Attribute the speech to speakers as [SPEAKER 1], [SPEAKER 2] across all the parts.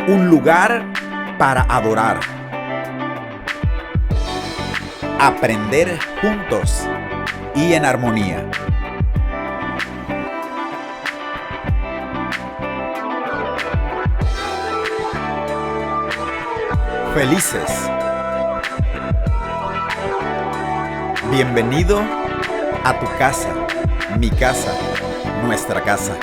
[SPEAKER 1] Un lugar para adorar. Aprender juntos y en armonía. Felices. Bienvenido a tu casa, mi casa, nuestra casa.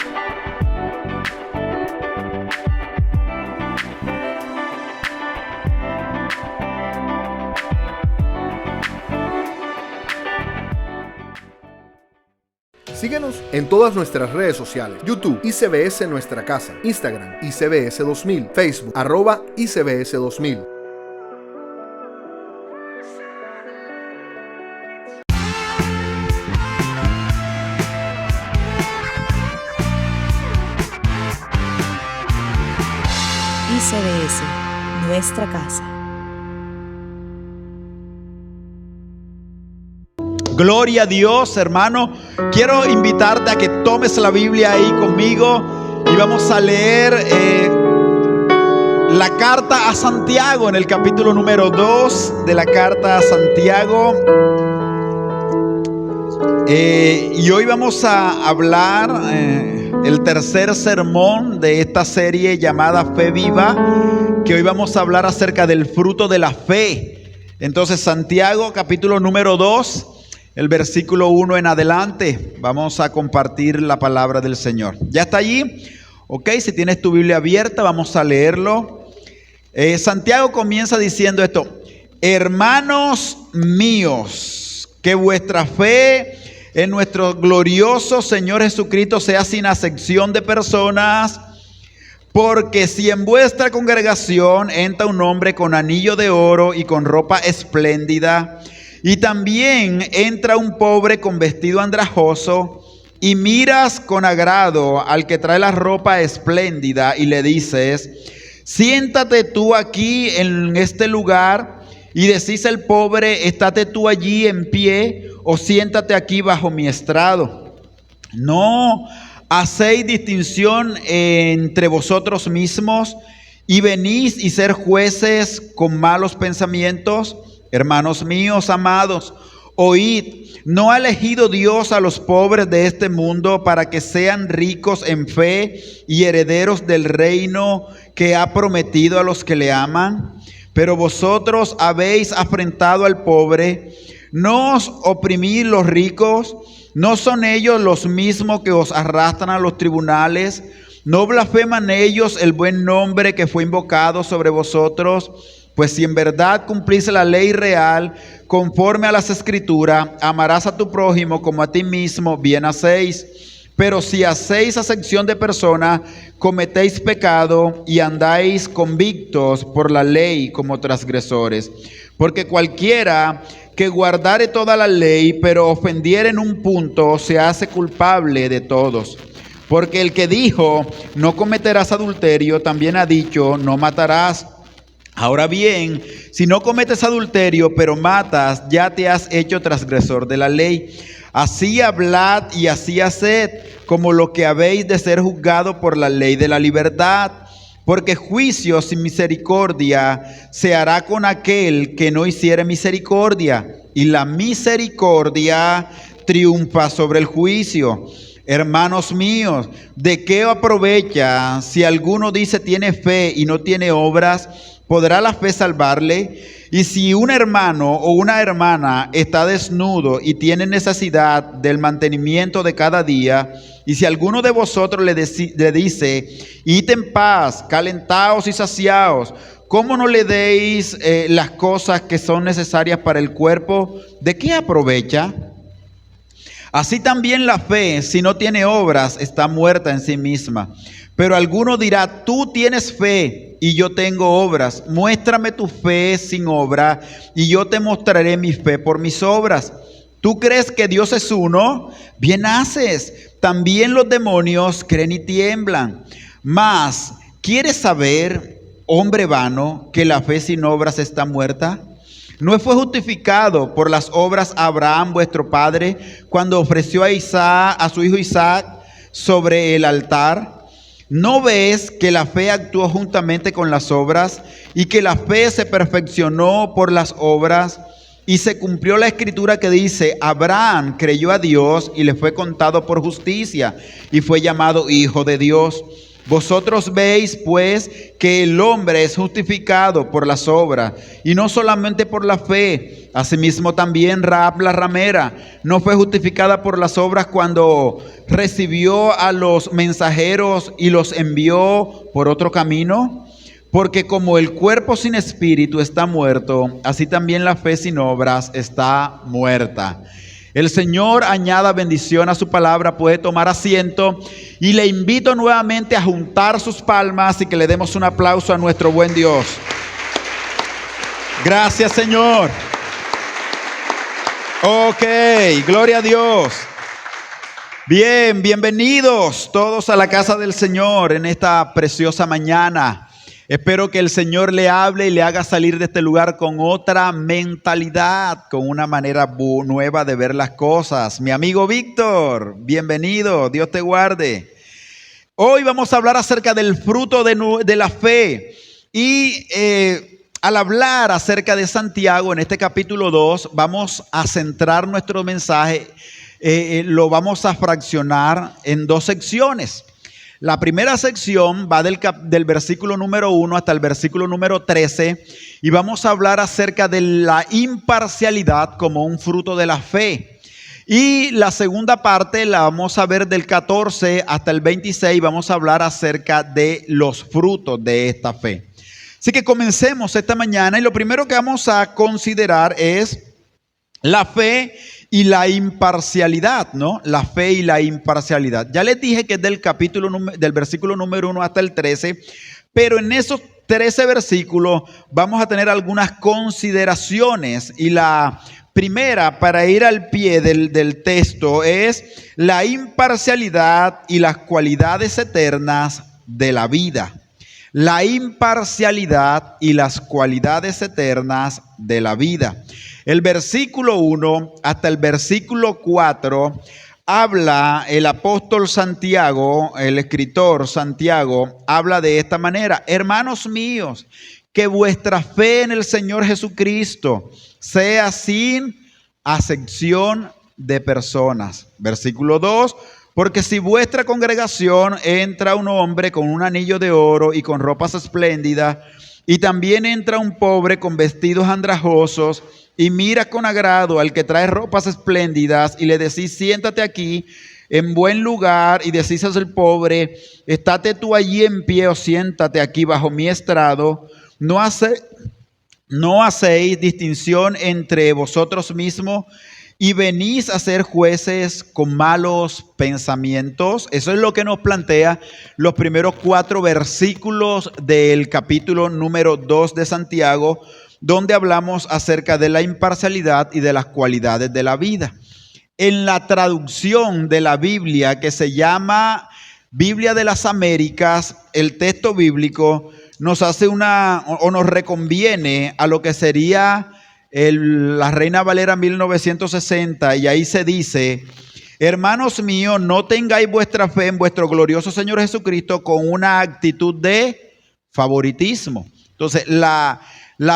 [SPEAKER 2] Síguenos en todas nuestras redes sociales: YouTube, ICBS Nuestra Casa; Instagram, ICBS 2000; Facebook, @ICBS 2000.
[SPEAKER 3] ICBS Nuestra Casa.
[SPEAKER 4] Gloria a Dios, hermano. Quiero invitarte a que tomes la Biblia ahí conmigo y vamos a leer la carta a Santiago en el capítulo número 2 de la carta a Santiago. Y hoy vamos a hablar el tercer sermón de esta serie llamada Fe Viva, que hoy vamos a hablar acerca del fruto de la fe. Entonces, Santiago capítulo número 2. El versículo 1 en adelante, vamos a compartir la palabra del Señor. ¿Ya está allí? Ok, si tienes tu Biblia abierta, vamos a leerlo. Santiago comienza diciendo esto: hermanos míos, que vuestra fe en nuestro glorioso Señor Jesucristo sea sin acepción de personas, porque si en vuestra congregación entra un hombre con anillo de oro y con ropa espléndida, y también entra un pobre con vestido andrajoso, y miras con agrado al que trae la ropa espléndida y le dices: siéntate tú aquí en este lugar, y decís al pobre: estate tú allí en pie, o siéntate aquí bajo mi estrado. No hacéis distinción entre vosotros mismos, y venís y ser jueces con malos pensamientos. Hermanos míos amados, oíd, ¿no ha elegido Dios a los pobres de este mundo para que sean ricos en fe y herederos del reino que ha prometido a los que le aman? Pero vosotros habéis afrentado al pobre. ¿No os oprimís los ricos? ¿No son ellos los mismos que os arrastran a los tribunales? ¿No blasfeman ellos el buen nombre que fue invocado sobre vosotros? Pues si en verdad cumplís la ley real, conforme a las Escrituras, amarás a tu prójimo como a ti mismo, bien hacéis. Pero si hacéis acepción de persona, cometéis pecado y andáis convictos por la ley como transgresores. Porque cualquiera que guardare toda la ley, pero ofendiere en un punto, se hace culpable de todos. Porque el que dijo, no cometerás adulterio, también ha dicho, no matarás. Ahora bien, si no cometes adulterio, pero matas, ya te has hecho transgresor de la ley. Así hablad y así haced, como lo que habéis de ser juzgado por la ley de la libertad. Porque juicio sin misericordia se hará con aquel que no hiciere misericordia, y la misericordia triunfa sobre el juicio. Hermanos míos, ¿de qué aprovecha si alguno dice tiene fe y no tiene obras? ¿Podrá la fe salvarle? Y si un hermano o una hermana está desnudo y tiene necesidad del mantenimiento de cada día, y si alguno de vosotros le dice, id en paz, calentaos y saciaos, ¿cómo no le deis las cosas que son necesarias para el cuerpo? ¿De qué aprovecha? Así también la fe, si no tiene obras, está muerta en sí misma. Pero alguno dirá, tú tienes fe y yo tengo obras. Muéstrame tu fe sin obra y yo te mostraré mi fe por mis obras. ¿Tú crees que Dios es uno? Bien haces. También los demonios creen y tiemblan. Mas, ¿quieres saber, hombre vano, que la fe sin obras está muerta? ¿No fue justificado por las obras Abraham, vuestro padre, cuando ofreció a su hijo Isaac sobre el altar? ¿No ves que la fe actuó juntamente con las obras y que la fe se perfeccionó por las obras? Y se cumplió la escritura que dice: Abraham creyó a Dios y le fue contado por justicia y fue llamado hijo de Dios. Vosotros veis pues que el hombre es justificado por las obras y no solamente por la fe. Asimismo también Rahab la ramera no fue justificada por las obras cuando recibió a los mensajeros y los envió por otro camino. Porque como el cuerpo sin espíritu está muerto, así también la fe sin obras está muerta. El Señor añada bendición a su palabra. Puede tomar asiento y le invito nuevamente a juntar sus palmas y que le demos un aplauso a nuestro buen Dios. Gracias, Señor. Ok, gloria a Dios. Bien, bienvenidos todos a la casa del Señor en esta preciosa mañana. Espero que el Señor le hable y le haga salir de este lugar con otra mentalidad, con una manera nueva de ver las cosas. Mi amigo Víctor, bienvenido, Dios te guarde. Hoy vamos a hablar acerca del fruto de la fe. Y al hablar acerca de Santiago en este capítulo 2, vamos a centrar nuestro mensaje, lo vamos a fraccionar en dos secciones. La primera sección va del versículo número 1 hasta el versículo número 13 y vamos a hablar acerca de la imparcialidad como un fruto de la fe. Y la segunda parte la vamos a ver del 14 hasta el 26, vamos a hablar acerca de los frutos de esta fe. Así que comencemos esta mañana y lo primero que vamos a considerar es la fe y la imparcialidad, ¿no? La fe y la imparcialidad. Ya les dije que es del versículo número 1 hasta el 13, pero en esos 13 versículos vamos a tener algunas consideraciones. Y la primera, para ir al pie del texto, es la imparcialidad y las cualidades eternas de la vida. La imparcialidad y las cualidades eternas de la vida. El versículo 1 hasta el versículo 4 habla el apóstol Santiago, el escritor Santiago, habla de esta manera: hermanos míos, que vuestra fe en el Señor Jesucristo sea sin acepción de personas. Versículo 2: porque si vuestra congregación entra un hombre con un anillo de oro y con ropas espléndidas, y también entra un pobre con vestidos andrajosos, y mira con agrado al que trae ropas espléndidas, y le decís: siéntate aquí en buen lugar, y decís al pobre: estate tú allí en pie, o siéntate aquí bajo mi estrado, no hacéis distinción entre vosotros mismos, y venís a ser jueces con malos pensamientos. Eso es lo que nos plantea los primeros 4 versículos del capítulo número 2 de Santiago, donde hablamos acerca de la imparcialidad y de las cualidades de la vida. En la traducción de la Biblia, que se llama Biblia de las Américas, el texto bíblico nos hace nos reconviene a lo que sería la Reina Valera 1960, y ahí se dice: hermanos míos, no tengáis vuestra fe en vuestro glorioso Señor Jesucristo con una actitud de favoritismo. Entonces, la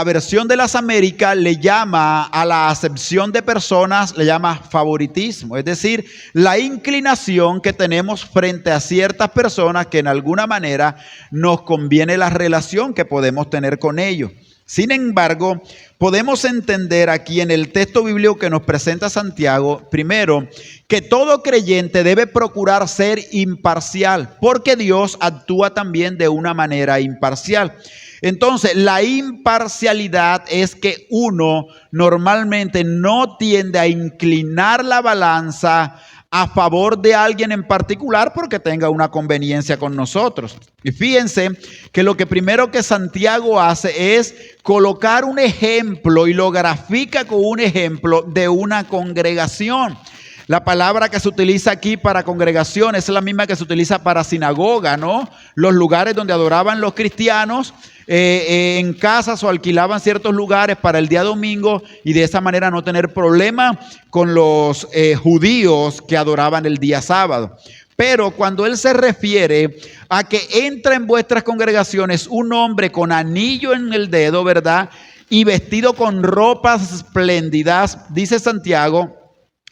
[SPEAKER 4] versión de las Américas le llama a la acepción de personas, le llama favoritismo, es decir, la inclinación que tenemos frente a ciertas personas que en alguna manera nos conviene la relación que podemos tener con ellos. Sin embargo, podemos entender aquí en el texto bíblico que nos presenta Santiago, primero, que todo creyente debe procurar ser imparcial, porque Dios actúa también de una manera imparcial. Entonces, la imparcialidad es que uno normalmente no tiende a inclinar la balanza a favor de alguien en particular porque tenga una conveniencia con nosotros. Y fíjense que lo que primero que Santiago hace es colocar un ejemplo y lo grafica con un ejemplo de una congregación. La palabra que se utiliza aquí para congregación es la misma que se utiliza para sinagoga, ¿no? Los lugares donde adoraban los cristianos en casas o alquilaban ciertos lugares para el día domingo y de esa manera no tener problema con los judíos que adoraban el día sábado. Pero cuando él se refiere a que entra en vuestras congregaciones un hombre con anillo en el dedo, ¿verdad? Y vestido con ropas espléndidas, dice Santiago,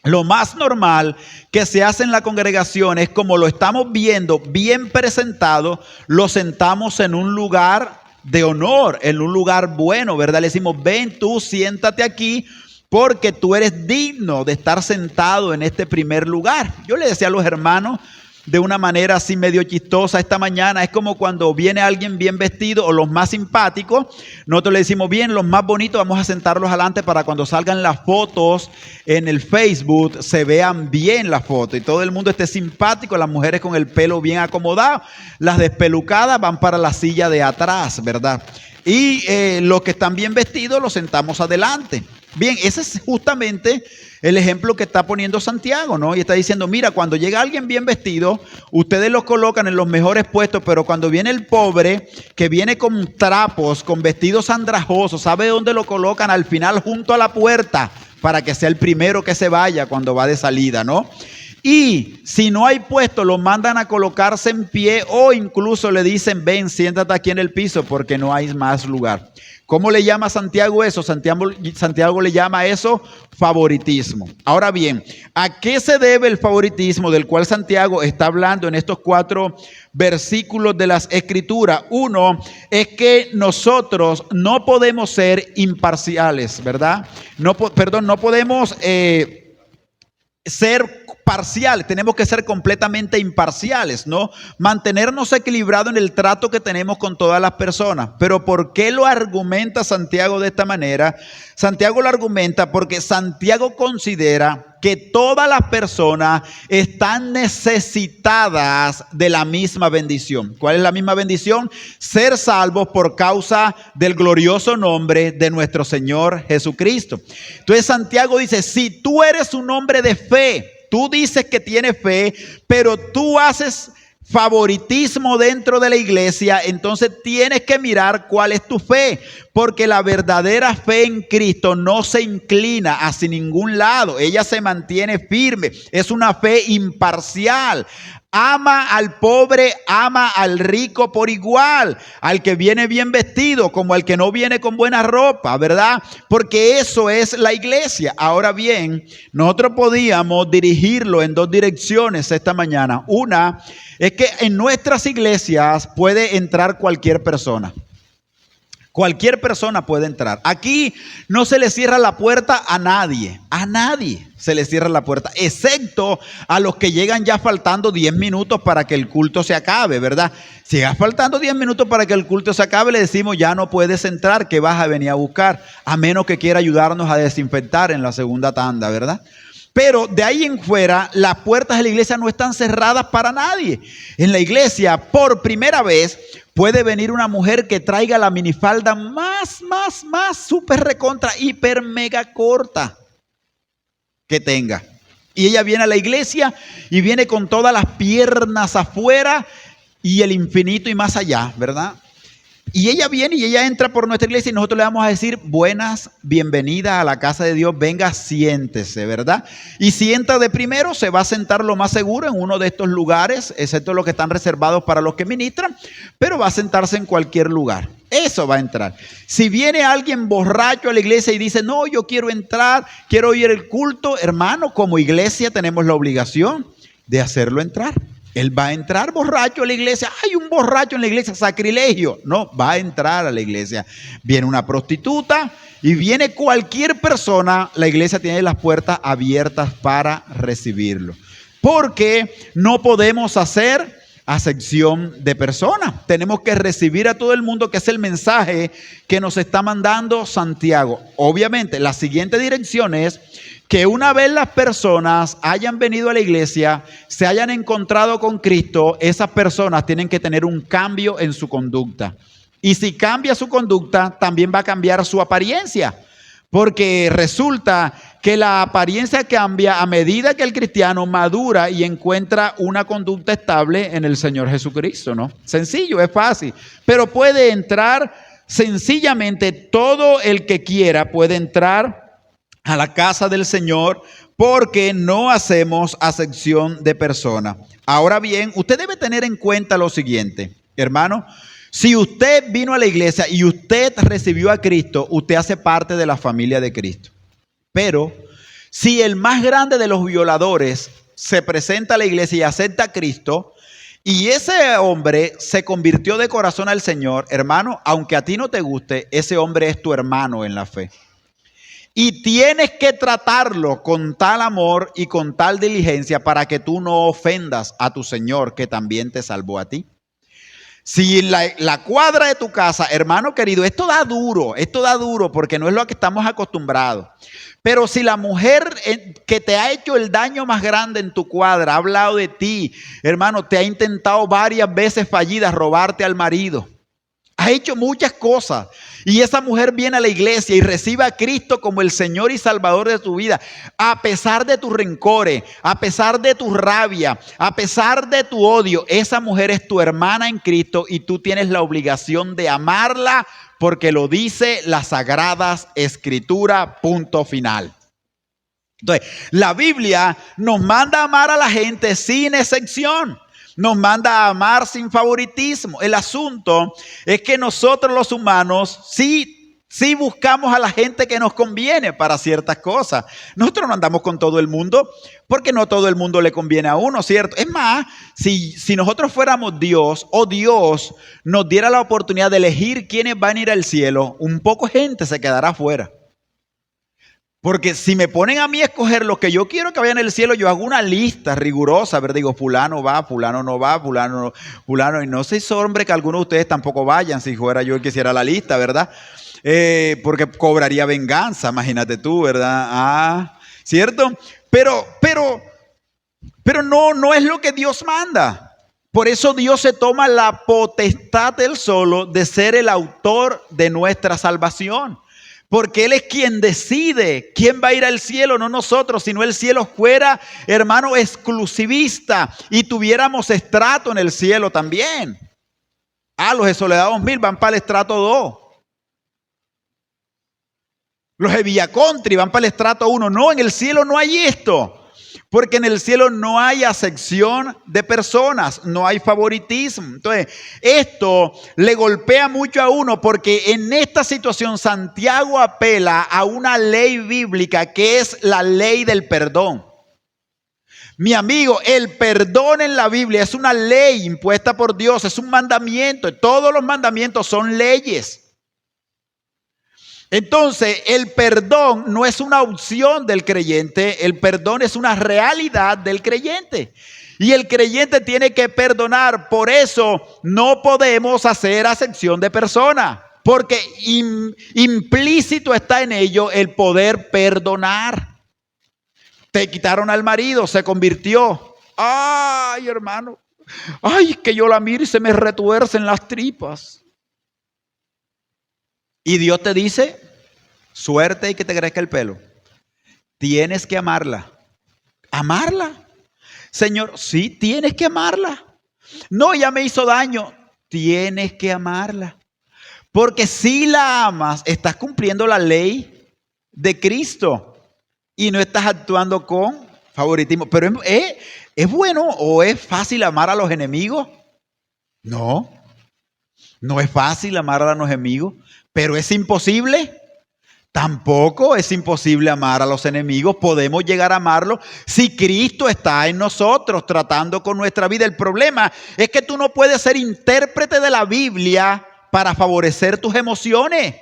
[SPEAKER 4] lo más normal que se hace en la congregación es, como lo estamos viendo bien presentado, lo sentamos en un lugar de honor, en un lugar bueno, ¿verdad? Le decimos, ven tú, siéntate aquí, porque tú eres digno de estar sentado en este primer lugar. Yo le decía a los hermanos de una manera así medio chistosa esta mañana, es como cuando viene alguien bien vestido o los más simpáticos, nosotros le decimos, bien, los más bonitos vamos a sentarlos adelante para cuando salgan las fotos en el Facebook se vean bien las fotos y todo el mundo esté simpático, las mujeres con el pelo bien acomodado, las despelucadas van para la silla de atrás, ¿verdad? Y los que están bien vestidos los sentamos adelante. Bien, ese es justamente el ejemplo que está poniendo Santiago, ¿no? Y está diciendo, mira, cuando llega alguien bien vestido, ustedes los colocan en los mejores puestos, pero cuando viene el pobre, que viene con trapos, con vestidos andrajosos, ¿sabe dónde lo colocan? Al final, junto a la puerta, para que sea el primero que se vaya cuando va de salida, ¿no? Y si no hay puesto, lo mandan a colocarse en pie o incluso le dicen, ven, siéntate aquí en el piso porque no hay más lugar. ¿Cómo le llama Santiago eso? Santiago le llama eso favoritismo. Ahora bien, ¿a qué se debe el favoritismo del cual Santiago está hablando en estos 4 versículos de las Escrituras? Uno es que nosotros no podemos ser imparciales, ¿verdad? No podemos ser parciales, tenemos que ser completamente imparciales, ¿no? Mantenernos equilibrados en el trato que tenemos con todas las personas. Pero ¿por qué lo argumenta Santiago de esta manera? Santiago lo argumenta porque Santiago considera que todas las personas están necesitadas de la misma bendición. ¿Cuál es la misma bendición? Ser salvos por causa del glorioso nombre de nuestro Señor Jesucristo. Entonces Santiago dice, si tú eres un hombre de fe, tú dices que tienes fe, pero tú haces favoritismo dentro de la iglesia, entonces tienes que mirar cuál es tu fe, porque la verdadera fe en Cristo no se inclina hacia ningún lado, ella se mantiene firme, es una fe imparcial. Ama al pobre, ama al rico por igual, al que viene bien vestido como al que no viene con buena ropa, ¿verdad? Porque eso es la iglesia. Ahora bien, nosotros podíamos dirigirlo en 2 direcciones esta mañana. Una es que en nuestras iglesias puede entrar cualquier persona. Cualquier persona puede entrar. Aquí no se le cierra la puerta a nadie se le cierra la puerta, excepto a los que llegan ya faltando 10 minutos para que el culto se acabe, ¿verdad? Si ya faltando 10 minutos para que el culto se acabe, le decimos, ya no puedes entrar, que vas a venir a buscar, a menos que quiera ayudarnos a desinfectar en la segunda tanda, ¿verdad? Pero de ahí en fuera, las puertas de la iglesia no están cerradas para nadie. En la iglesia, por primera vez, puede venir una mujer que traiga la minifalda más, súper recontra, hiper, mega corta que tenga. Y ella viene a la iglesia y viene con todas las piernas afuera y el infinito y más allá, ¿verdad? Y ella viene y ella entra por nuestra iglesia y nosotros le vamos a decir, buenas, bienvenida a la casa de Dios, venga, siéntese, ¿verdad? Y si entra de primero, se va a sentar lo más seguro en uno de estos lugares, excepto los que están reservados para los que ministran, pero va a sentarse en cualquier lugar. Eso va a entrar. Si viene alguien borracho a la iglesia y dice, no, yo quiero entrar, quiero oír el culto, hermano, como iglesia tenemos la obligación de hacerlo entrar. Él va a entrar borracho a la iglesia. Hay un borracho en la iglesia, sacrilegio. No, va a entrar a la iglesia. Viene una prostituta y viene cualquier persona. La iglesia tiene las puertas abiertas para recibirlo. Porque no podemos hacer acepción de personas. Tenemos que recibir a todo el mundo, que es el mensaje que nos está mandando Santiago. Obviamente, la siguiente dirección es que una vez las personas hayan venido a la iglesia, se hayan encontrado con Cristo, esas personas tienen que tener un cambio en su conducta. Y si cambia su conducta, también va a cambiar su apariencia. Porque resulta que la apariencia cambia a medida que el cristiano madura y encuentra una conducta estable en el Señor Jesucristo, ¿no? Sencillo, es fácil. Pero puede entrar sencillamente todo el que quiera, puede entrar a la casa del Señor, porque no hacemos acepción de persona. Ahora bien, usted debe tener en cuenta lo siguiente, hermano. Si usted vino a la iglesia y usted recibió a Cristo, usted hace parte de la familia de Cristo. Pero si el más grande de los violadores se presenta a la iglesia y acepta a Cristo, y ese hombre se convirtió de corazón al Señor, hermano, aunque a ti no te guste, ese hombre es tu hermano en la fe. Y tienes que tratarlo con tal amor y con tal diligencia para que tú no ofendas a tu Señor, que también te salvó a ti. Si la cuadra de tu casa, hermano querido, esto da duro porque no es lo que estamos acostumbrados. Pero si la mujer que te ha hecho el daño más grande en tu cuadra ha hablado de ti, hermano, te ha intentado varias veces fallidas robarte al marido, ha hecho muchas cosas, y esa mujer viene a la iglesia y recibe a Cristo como el Señor y Salvador de tu vida, a pesar de tus rencores, a pesar de tu rabia, a pesar de tu odio, esa mujer es tu hermana en Cristo y tú tienes la obligación de amarla porque lo dice las Sagradas Escrituras, punto final. Entonces, la Biblia nos manda a amar a la gente sin excepción. Nos manda a amar sin favoritismo. El asunto es que nosotros los humanos sí buscamos a la gente que nos conviene para ciertas cosas. Nosotros no andamos con todo el mundo porque no todo el mundo le conviene a uno, ¿cierto? Es más, si nosotros fuéramos Dios o Dios nos diera la oportunidad de elegir quiénes van a ir al cielo, un poco gente se quedará afuera. Porque si me ponen a mí a escoger lo que yo quiero que vayan al cielo, yo hago una lista rigurosa, ¿verdad? Digo, fulano va, fulano no va, fulano no, fulano. Y no sé, hombre, que algunos de ustedes tampoco vayan, si fuera yo el que hiciera la lista, ¿verdad? Porque cobraría venganza, imagínate tú, ¿verdad? ¿Cierto? Pero no es lo que Dios manda. Por eso Dios se toma la potestad él solo de ser el autor de nuestra salvación. Porque Él es quien decide quién va a ir al cielo, no nosotros. Si no el cielo fuera, hermano, exclusivista y tuviéramos estrato en el cielo también. Los de Soledad 2000 van para el estrato 2. Los de Villa Country van para el estrato 1. No, en el cielo no hay esto. Porque en el cielo no hay acepción de personas, no hay favoritismo. Entonces, esto le golpea mucho a uno porque en esta situación Santiago apela a una ley bíblica que es la ley del perdón. Mi amigo, el perdón en la Biblia es una ley impuesta por Dios, es un mandamiento. Todos los mandamientos son leyes. Entonces, el perdón no es una opción del creyente, el perdón es una realidad del creyente. Y el creyente tiene que perdonar, por eso no podemos hacer acepción de persona, porque implícito está en ello el poder perdonar. Te quitaron al marido, se convirtió. Ay, hermano, ay, que yo la miro y se me retuercen las tripas. Y Dios te dice, suerte y que te crezca el pelo. Tienes que amarla. ¿Amarla? Señor, sí, tienes que amarla. No, ya me hizo daño. Tienes que amarla. Porque si la amas, estás cumpliendo la ley de Cristo. Y no estás actuando con favoritismo. Pero ¿es bueno o es fácil amar a los enemigos? No. No es fácil amar a los enemigos. ¿Pero es imposible? Tampoco es imposible amar a los enemigos. Podemos llegar a amarlos si Cristo está en nosotros tratando con nuestra vida. El problema es que tú no puedes ser intérprete de la Biblia para favorecer tus emociones.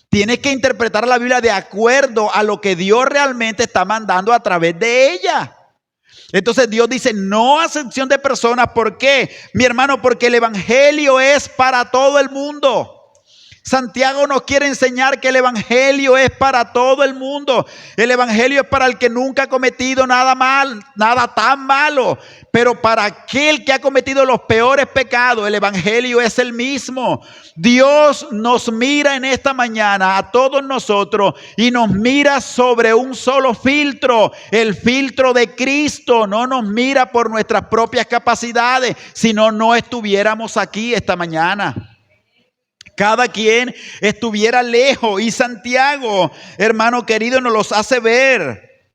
[SPEAKER 4] Tienes que interpretar la Biblia de acuerdo a lo que Dios realmente está mandando a través de ella. Entonces Dios dice, no acepción de personas. ¿Por qué? Mi hermano, porque el evangelio es para todo el mundo. Santiago nos quiere enseñar que el evangelio es para todo el mundo. El evangelio es para el que nunca ha cometido nada tan malo. Pero para aquel que ha cometido los peores pecados, el evangelio es el mismo. Dios nos mira en esta mañana a todos nosotros y nos mira sobre un solo filtro, el filtro de Cristo. No nos mira por nuestras propias capacidades, si no, no estuviéramos aquí esta mañana. cada quien estuviera lejos. Y Santiago, hermano querido, nos los hace ver.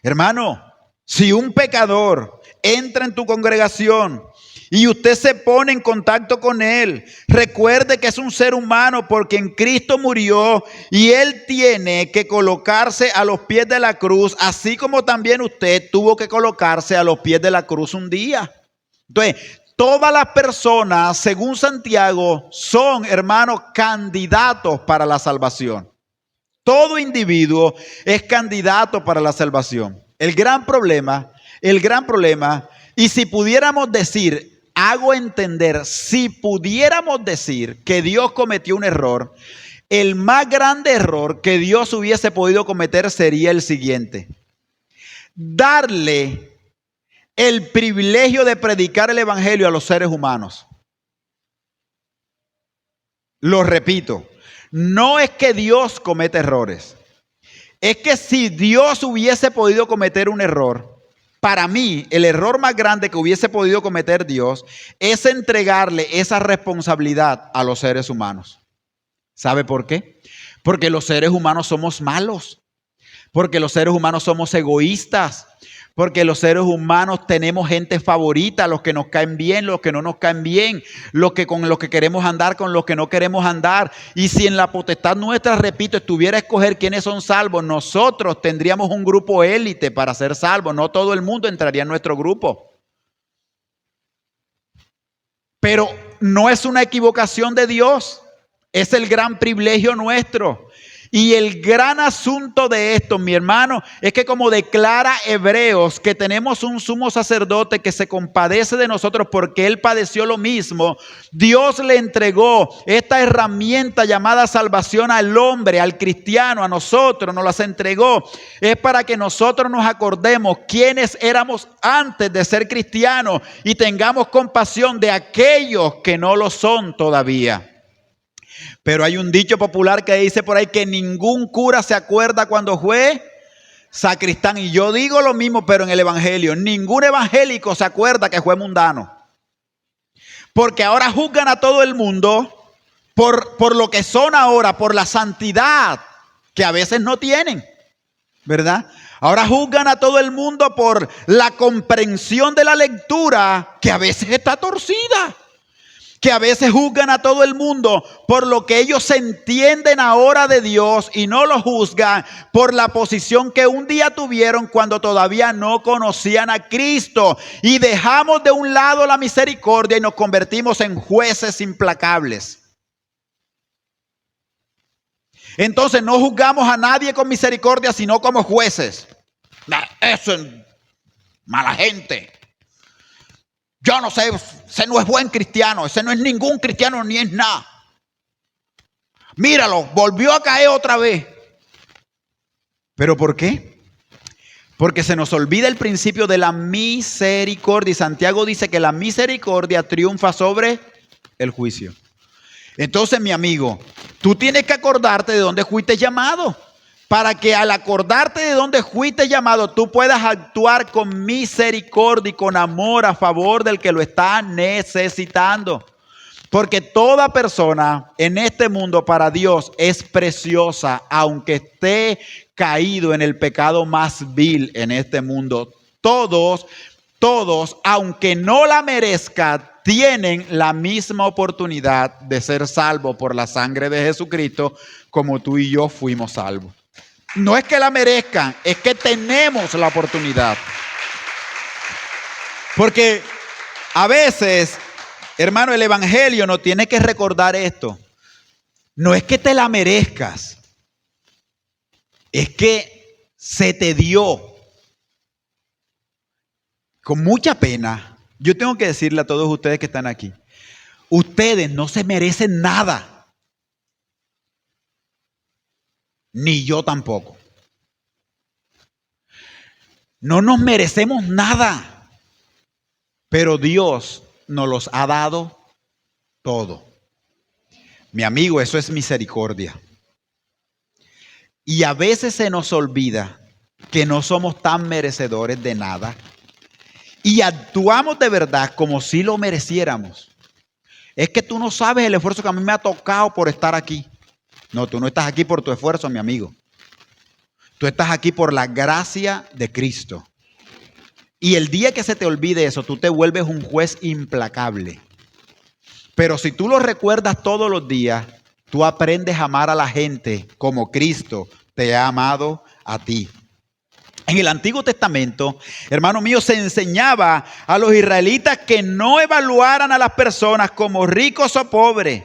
[SPEAKER 4] Hermano, si un pecador entra en tu congregación y usted se pone en contacto con él, recuerde que es un ser humano porque en Cristo murió y él tiene que colocarse a los pies de la cruz, así como también usted tuvo que colocarse a los pies de la cruz un día. Entonces, todas las personas, según Santiago, son, hermanos, candidatos para la salvación. Todo individuo es candidato para la salvación. El gran problema, y si pudiéramos decir, hago entender, si pudiéramos decir que Dios cometió un error, el más grande error que Dios hubiese podido cometer sería el siguiente: darle el privilegio de predicar el evangelio a los seres humanos. Lo repito, no es que Dios cometa errores. Es que si Dios hubiese podido cometer un error, para mí el error más grande que hubiese podido cometer Dios es entregarle esa responsabilidad a los seres humanos. ¿Sabe por qué? Porque los seres humanos somos malos. Porque los seres humanos somos egoístas. Porque los seres humanos tenemos gente favorita, los que nos caen bien, los que no nos caen bien, los que con los que queremos andar, con los que no queremos andar. Y si en la potestad nuestra, repito, estuviera a escoger quiénes son salvos, nosotros tendríamos un grupo élite para ser salvos. No todo el mundo entraría en nuestro grupo. Pero no es una equivocación de Dios, es el gran privilegio nuestro. Y el gran asunto de esto, mi hermano, es que como declara Hebreos, que tenemos un sumo sacerdote que se compadece de nosotros porque él padeció lo mismo, Dios le entregó esta herramienta llamada salvación al hombre, al cristiano, a nosotros, nos las entregó. Es para que nosotros nos acordemos quiénes éramos antes de ser cristianos y tengamos compasión de aquellos que no lo son todavía. Pero hay un dicho popular que dice por ahí que ningún cura se acuerda cuando fue sacristán. Y yo digo lo mismo, pero en el evangelio. Ningún evangélico se acuerda que fue mundano. Porque ahora juzgan a todo el mundo por lo que son ahora, por la santidad que a veces no tienen, ¿verdad? Ahora juzgan a todo el mundo por la comprensión de la lectura que a veces está torcida. Que a veces juzgan a todo el mundo por lo que ellos entienden ahora de Dios y no lo juzgan por la posición que un día tuvieron cuando todavía no conocían a Cristo. Y dejamos de un lado la misericordia y nos convertimos en jueces implacables. Entonces no juzgamos a nadie con misericordia, sino como jueces. Eso es mala gente. Yo no sé, ese no es buen cristiano, ese no es ningún cristiano ni es nada. Míralo, volvió a caer otra vez. ¿Pero por qué? Porque se nos olvida el principio de la misericordia. Y Santiago dice que la misericordia triunfa sobre el juicio. Entonces, mi amigo, tú tienes que acordarte de dónde fuiste llamado. Para que al acordarte de dónde fuiste llamado, tú puedas actuar con misericordia y con amor a favor del que lo está necesitando. Porque toda persona en este mundo para Dios es preciosa, aunque esté caído en el pecado más vil en este mundo. Todos, aunque no la merezca, tienen la misma oportunidad de ser salvos por la sangre de Jesucristo, como tú y yo fuimos salvos. No es que la merezcan, es que tenemos la oportunidad. Porque a veces, hermano, el evangelio nos tiene que recordar esto. No es que te la merezcas, es que se te dio. Con mucha pena, yo tengo que decirle a todos ustedes que están aquí, ustedes no se merecen nada. Ni yo tampoco. No nos merecemos nada. Pero Dios nos los ha dado todo. Mi amigo, eso es misericordia. Y a veces se nos olvida que no somos tan merecedores de nada. Y actuamos de verdad como si lo mereciéramos. Es que tú no sabes el esfuerzo que a mí me ha tocado por estar aquí. No, tú no estás aquí por tu esfuerzo, mi amigo. Tú estás aquí por la gracia de Cristo. Y el día que se te olvide eso, tú te vuelves un juez implacable. Pero si tú lo recuerdas todos los días, tú aprendes a amar a la gente como Cristo te ha amado a ti. En el Antiguo Testamento, hermano mío, se enseñaba a los israelitas que no evaluaran a las personas como ricos o pobres.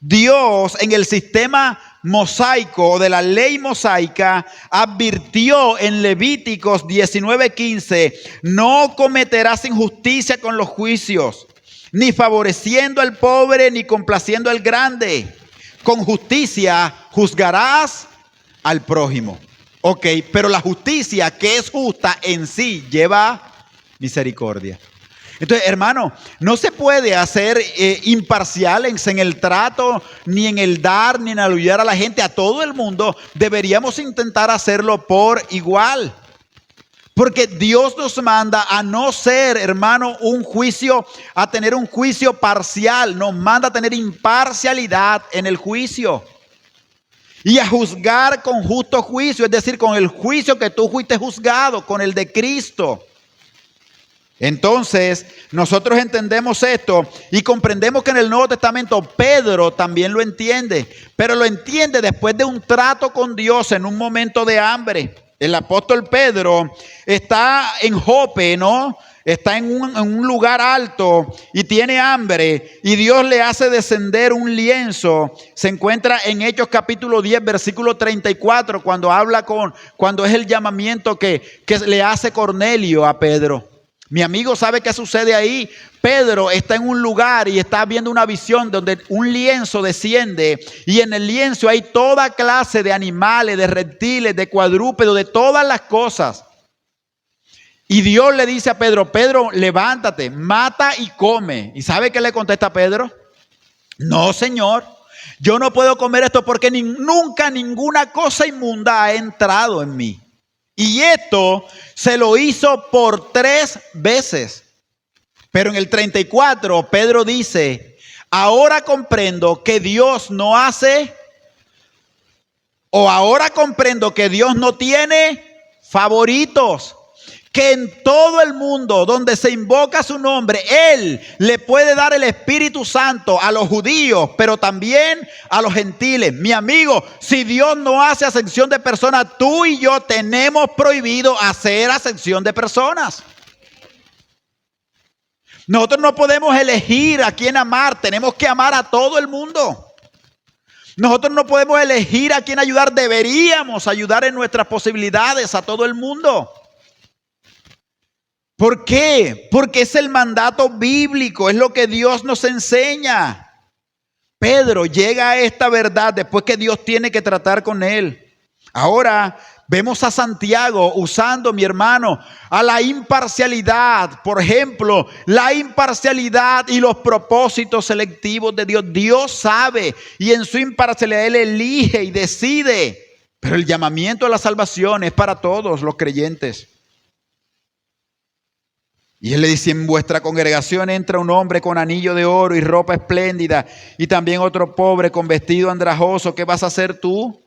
[SPEAKER 4] Dios, en el sistema mosaico de la ley mosaica, advirtió en Levíticos 19:15: no cometerás injusticia con los juicios, ni favoreciendo al pobre, ni complaciendo al grande. Con justicia juzgarás al prójimo. Ok, pero la justicia que es justa en sí lleva misericordia. Entonces, hermano, no se puede hacer imparciales en el trato, ni en el dar, ni en ayudar a la gente, a todo el mundo. Deberíamos intentar hacerlo por igual. Porque Dios nos manda a no ser, hermano, a tener un juicio parcial. Nos manda a tener imparcialidad en el juicio. Y a juzgar con justo juicio, es decir, con el juicio que tú fuiste juzgado, con el de Cristo. Entonces, nosotros entendemos esto y comprendemos que en el Nuevo Testamento Pedro también lo entiende, pero lo entiende después de un trato con Dios en un momento de hambre. El apóstol Pedro está en Jope, ¿no? Está en un lugar alto y tiene hambre y Dios le hace descender un lienzo. Se encuentra en Hechos capítulo 10, versículo 34, cuando es el llamamiento que le hace Cornelio a Pedro. Mi amigo, ¿sabe qué sucede ahí? Pedro está en un lugar y está viendo una visión donde un lienzo desciende y en el lienzo hay toda clase de animales, de reptiles, de cuadrúpedos, de todas las cosas. Y Dios le dice a Pedro: Pedro, levántate, mata y come. ¿Y sabe qué le contesta Pedro? No, Señor, yo no puedo comer esto porque nunca ninguna cosa inmunda ha entrado en mí. Y esto se lo hizo por 3 veces. Pero en el 34, Pedro dice: ahora comprendo que Dios no hace, o ahora comprendo que Dios no tiene favoritos. Que en todo el mundo donde se invoca su nombre, Él le puede dar el Espíritu Santo a los judíos, pero también a los gentiles. Mi amigo, si Dios no hace acepción de personas, tú y yo tenemos prohibido hacer acepción de personas. Nosotros no podemos elegir a quién amar, tenemos que amar a todo el mundo. Nosotros no podemos elegir a quién ayudar, deberíamos ayudar en nuestras posibilidades a todo el mundo. ¿Por qué? Porque es el mandato bíblico, es lo que Dios nos enseña. Pedro llega a esta verdad después que Dios tiene que tratar con él. Ahora vemos a Santiago usando, mi hermano, a la imparcialidad. Por ejemplo, la imparcialidad y los propósitos selectivos de Dios. Dios sabe y en su imparcialidad Él elige y decide. Pero el llamamiento a la salvación es para todos los creyentes. Y Él le dice: en vuestra congregación entra un hombre con anillo de oro y ropa espléndida, y también otro pobre con vestido andrajoso. ¿Qué vas a hacer tú?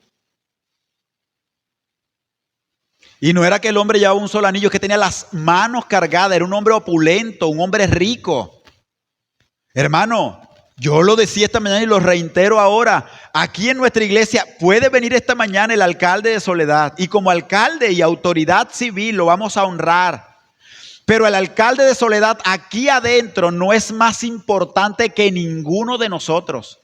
[SPEAKER 4] Y no era que el hombre llevaba un solo anillo, que tenía las manos cargadas. Era un hombre opulento, un hombre rico. Hermano, yo lo decía esta mañana y lo reitero ahora. Aquí en nuestra iglesia puede venir esta mañana el alcalde de Soledad, y como alcalde y autoridad civil lo vamos a honrar. Pero el alcalde de Soledad aquí adentro no es más importante que ninguno de nosotros.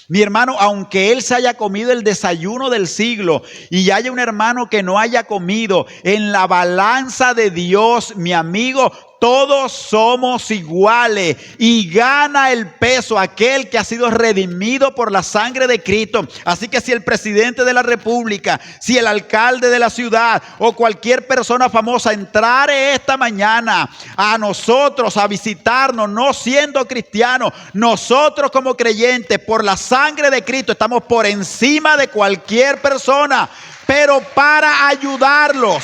[SPEAKER 4] Mi hermano, aunque él se haya comido el desayuno del siglo y haya un hermano que no haya comido, en la balanza de Dios, mi amigo, todos somos iguales y gana el peso aquel que ha sido redimido por la sangre de Cristo. Así que si el presidente de la república, si el alcalde de la ciudad o cualquier persona famosa entrare esta mañana a nosotros a visitarnos, no siendo cristianos, nosotros como creyentes por la sangre de Cristo estamos por encima de cualquier persona, pero para ayudarlos,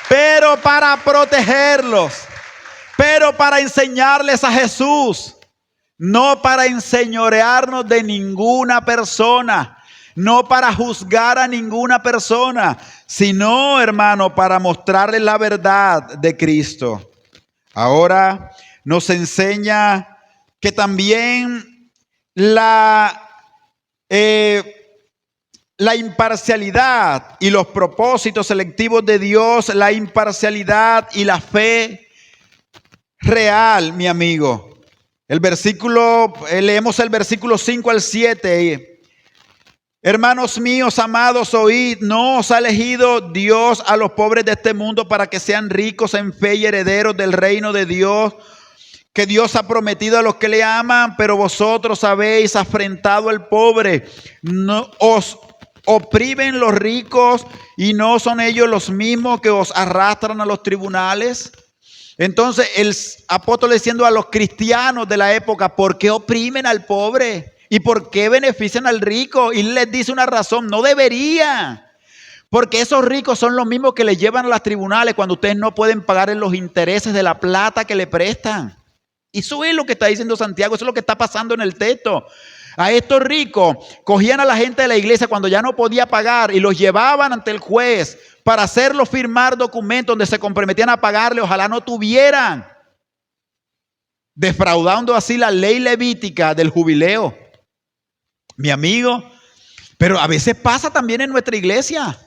[SPEAKER 4] pero para protegerlos, pero para enseñarles a Jesús, no para enseñorearnos de ninguna persona, no para juzgar a ninguna persona, sino, hermano, para mostrarles la verdad de Cristo. Ahora nos enseña que también la imparcialidad y los propósitos selectivos de Dios, la imparcialidad y la fe real, mi amigo. Leemos el versículo 5 al 7. Hermanos míos, amados, oíd, no os ha elegido Dios a los pobres de este mundo para que sean ricos en fe y herederos del reino de Dios, que Dios ha prometido a los que le aman, pero vosotros habéis afrentado al pobre. No os oprimen los ricos y no son ellos los mismos que os arrastran a los tribunales. Entonces el apóstol diciendo a los cristianos de la época, ¿por qué oprimen al pobre? ¿Y por qué benefician al rico? Y les dice una razón, no debería. Porque esos ricos son los mismos que les llevan a los tribunales cuando ustedes no pueden pagar los intereses de la plata que le prestan. Y eso es lo que está diciendo Santiago, eso es lo que está pasando en el texto. A estos ricos cogían a la gente de la iglesia cuando ya no podía pagar y los llevaban ante el juez para hacerlos firmar documentos donde se comprometían a pagarle, ojalá no tuvieran, defraudando así la ley levítica del jubileo. Mi amigo, pero a veces pasa también en nuestra iglesia.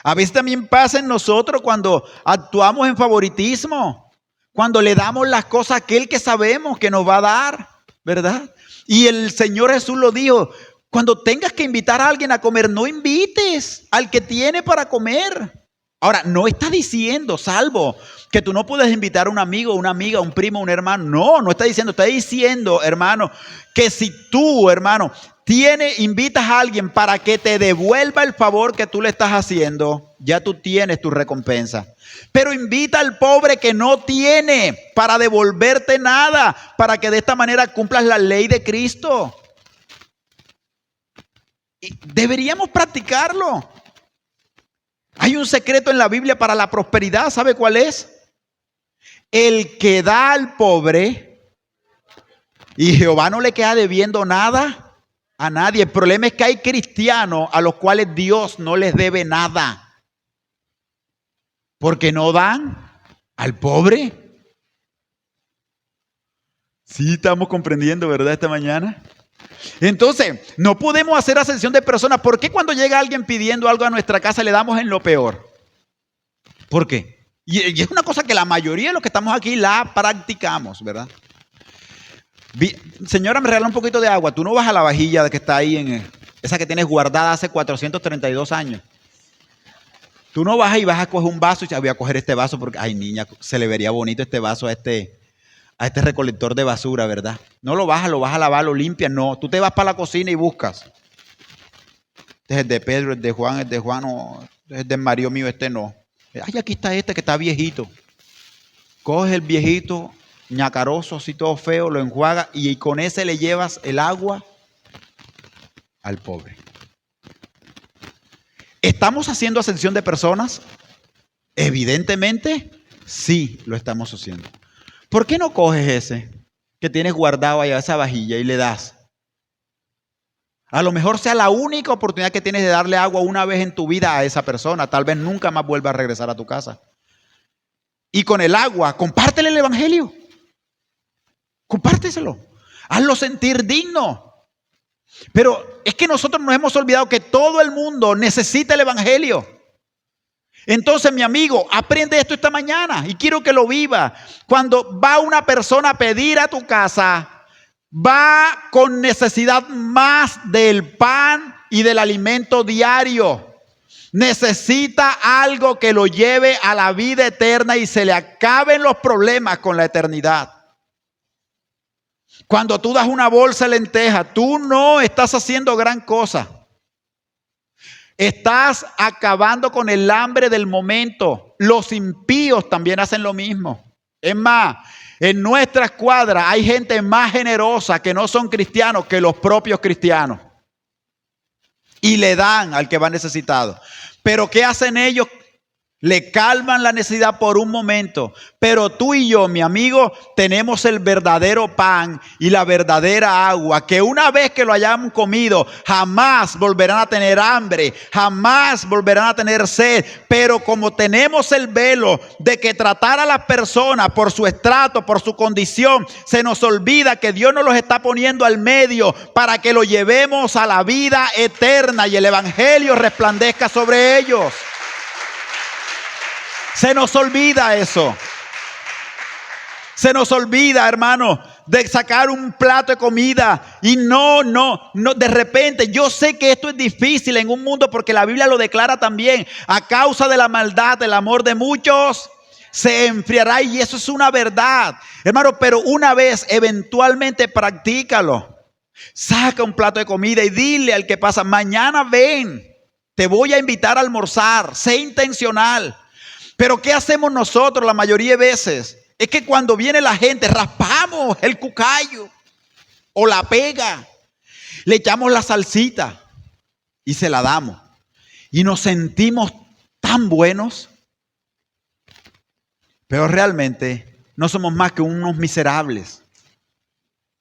[SPEAKER 4] A veces también pasa en nosotros cuando actuamos en favoritismo, cuando le damos las cosas a aquel que sabemos que nos va a dar, ¿verdad? Y el Señor Jesús lo dijo, cuando tengas que invitar a alguien a comer, no invites al que tiene para comer. Ahora, no está diciendo, salvo que tú no puedes invitar a un amigo, una amiga, un primo, un hermano. No está diciendo, hermano, que si tú, hermano, invitas a alguien para que te devuelva el favor que tú le estás haciendo, ya tú tienes tu recompensa. Pero invita al pobre que no tiene para devolverte nada, para que de esta manera cumplas la ley de Cristo. Y deberíamos practicarlo. Hay un secreto en la Biblia para la prosperidad, ¿sabe cuál es? El que da al pobre y Jehová no le queda debiendo nada a nadie. El problema es que hay cristianos a los cuales Dios no les debe nada. Porque no dan al pobre. Sí, estamos comprendiendo, ¿verdad? Esta mañana. Entonces, no podemos hacer ascensión de personas. ¿Por qué cuando llega alguien pidiendo algo a nuestra casa le damos en lo peor? ¿Por qué? Y es una cosa que la mayoría de los que estamos aquí la practicamos, ¿verdad? Señora, me regala un poquito de agua. Tú no vas a la vajilla que está ahí, esa que tienes guardada hace 432 años. Tú no vas y vas a coger un vaso y voy a coger este vaso porque, ay niña, se le vería bonito este vaso a este recolector de basura, ¿verdad? No lo vas a lavar, lo limpias, no. Tú te vas para la cocina y buscas. Este es el de Pedro, el de Juan, no, este es el de Mario mío, este no. Ay, aquí está este que está viejito. Coges el viejito, ñacaroso, así todo feo, lo enjuagas y con ese le llevas el agua al pobre. ¿Estamos haciendo ascensión de personas? Evidentemente, sí lo estamos haciendo. ¿Por qué no coges ese que tienes guardado allá, esa vajilla, y le das? A lo mejor sea la única oportunidad que tienes de darle agua una vez en tu vida a esa persona. Tal vez nunca más vuelva a regresar a tu casa. Y con el agua, compártele el evangelio. Compárteselo. Hazlo sentir digno. Pero es que nosotros nos hemos olvidado que todo el mundo necesita el evangelio. Entonces, mi amigo, aprende esto esta mañana y quiero que lo viva. Cuando va una persona a pedir a tu casa, va con necesidad más del pan y del alimento diario. Necesita algo que lo lleve a la vida eterna y se le acaben los problemas con la eternidad. Cuando tú das una bolsa de lentejas, tú no estás haciendo gran cosa. Estás acabando con el hambre del momento. Los impíos también hacen lo mismo. Es más, en nuestra escuadra hay gente más generosa que no son cristianos que los propios cristianos. Y le dan al que va necesitado. Pero ¿qué hacen ellos? le calman la necesidad por un momento, pero tú y yo, mi amigo, tenemos el verdadero pan y la verdadera agua, que una vez que lo hayamos comido, jamás volverán a tener hambre, jamás volverán a tener sed. Pero como tenemos el velo de que tratar a las personas por su estrato, por su condición, se nos olvida que Dios nos los está poniendo al medio para que lo llevemos a la vida eterna y el evangelio resplandezca sobre ellos. Se nos olvida eso. Se nos olvida, hermano, de sacar un plato de comida y no, de repente, yo sé que esto es difícil en un mundo porque la Biblia lo declara también. A causa de la maldad, el amor de muchos se enfriará, y eso es una verdad, hermano. Pero una vez, eventualmente, practícalo. Saca un plato de comida y dile al que pasa: mañana ven, te voy a invitar a almorzar. Sé intencional. Pero ¿qué hacemos nosotros la mayoría de veces? Es que cuando viene la gente, raspamos el cucayo o la pega, le echamos la salsita y se la damos. Y nos sentimos tan buenos, pero realmente no somos más que unos miserables